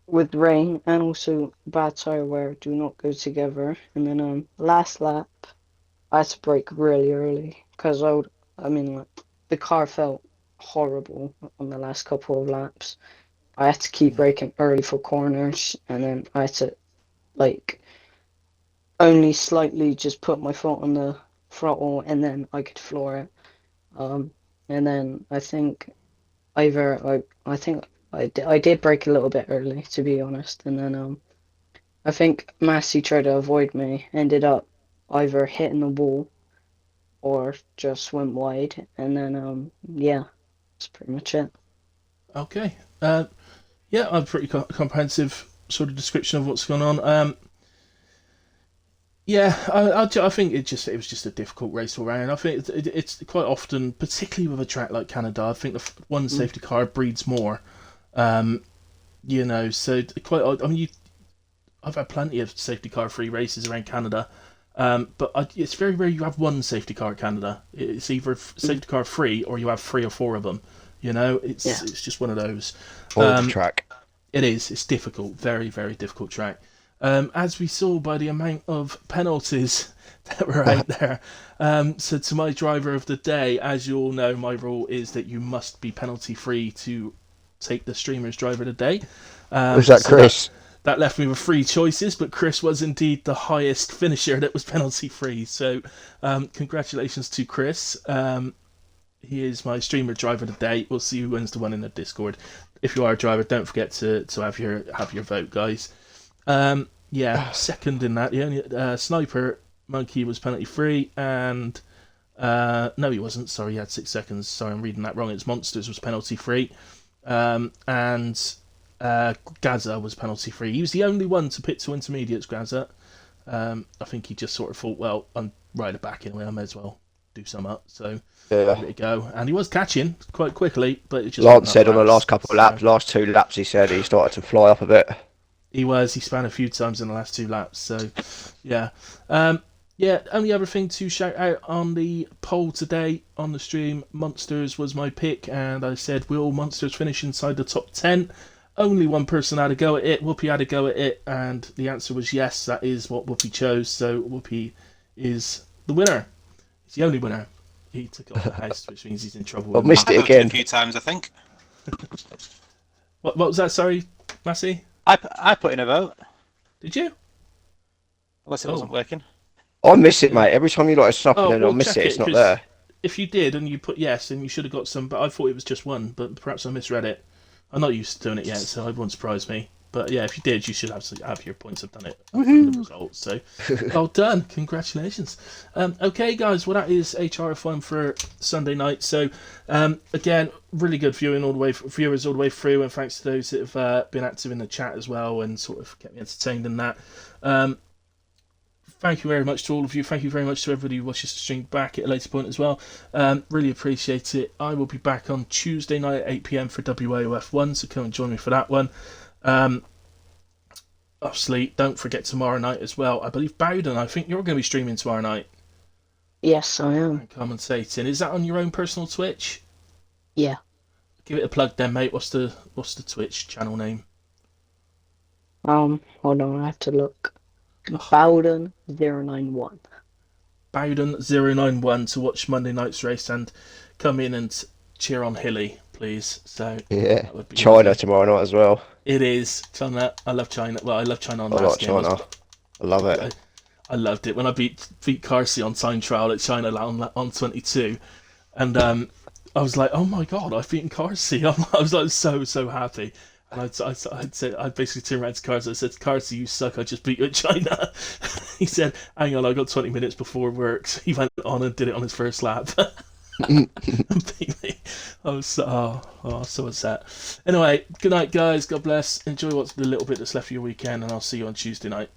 with rain and also bad tire wear do not go together. And then last lap I had to brake really early because I mean like the car felt horrible on the last couple of laps. I had to keep Yeah. braking early for corners, and then I had to like only slightly just put my foot on the throttle, and then I could floor it. Um, and then I think I think I did brake a little bit early, to be honest, and then I think Massey tried to avoid me, ended up either hitting the wall or just went wide, and then yeah, that's pretty much it. Okay. Yeah, a pretty comprehensive sort of description of what's going on. Yeah, I think it was just a difficult race all round. I think it's quite often, particularly with a track like Canada, I think one safety car breeds more. So quite. I mean, I've had plenty of safety car free races around Canada, but it's very rare you have one safety car at Canada. It's either safety car free or you have 3 or 4 of them. It's just one of those. Track. It is. It's difficult. Very, very difficult track. As we saw by the amount of penalties that were out there. So to my driver of the day, as you all know, my rule is that you must be penalty free to take the streamer's driver of the day. Was that Chris? That left me with 3 choices, but Chris was indeed the highest finisher that was penalty free. So congratulations to Chris. He is my streamer driver of the day. We'll see who wins the one in the Discord. If you are a driver, don't forget to have your vote, guys. Second in that, the only Sniper Monkey was penalty free, and no, he wasn't. Sorry, he had 6 seconds. Sorry, I'm reading that wrong. It's Monsters was penalty free, and Gaza was penalty free. He was the only one to pit to intermediates. Gaza. I think he just sort of thought, well, I'm right at the back anyway. I may as well do some up. So give it a go, and he was catching quite quickly, but it just Lance said on the last couple of laps, last 2 laps, he said he started to fly up a bit. He spun a few times in the last 2 laps, so yeah. Only other thing to shout out on the poll today on the stream, Monsters was my pick, and I said, will Monsters finish inside the top 10? Only one person had a go at it, Whoopi had a go at it, and the answer was yes, that is what Whoopi chose, so Whoopi is the winner. He's the only winner. He took it off the house, which means he's in trouble. I've missed it I've again. a few times, I think. What was that, sorry, Massey? I put in a vote. Did you? Unless it wasn't working. I miss it, mate. Every time you like stop and then I miss check it, it's not there. If you did and you put yes, then you should have got some, but I thought it was just one, but perhaps I misread it. I'm not used to doing it yet, so it won't surprise me. But yeah, if you did, you should have your points. I've done it. The results, so well done. Congratulations. Okay, guys, well, that is HRF1 for Sunday night. So again, really good viewers all the way through, and thanks to those that have been active in the chat as well and sort of kept me entertained in that. Thank you very much to all of you. Thank you very much to everybody who watches the stream back at a later point as well. Really appreciate it. I will be back on Tuesday night at 8 PM for WAOF1, so come and join me for that one. Obviously, don't forget tomorrow night as well. I believe Bowden, I think you're going to be streaming tomorrow night. Yes, I am. And commentating. Is that on your own personal Twitch? Yeah. Give it a plug then, mate. What's the Twitch channel name? Hold on, I have to look. Bowden091. Bowden091 to watch Monday night's race and come in and cheer on Hilly, please. So Yeah, that would be China lovely. tomorrow night as well. It is China. I love China. Well, I love China on I last like game. China. I love it. I loved it when I beat Carsey on time trial at China on 22, and I was like, oh my god, I've beaten Carsey. I was like so happy. And I basically turned around to Carsey. I said, Carsey, you suck. I just beat you at China. He said, hang on, I got 20 minutes before work. So he went on and did it on his first lap. I was so upset. Anyway, good night, guys. God bless. Enjoy what's the little bit that's left of your weekend, and I'll see you on Tuesday night.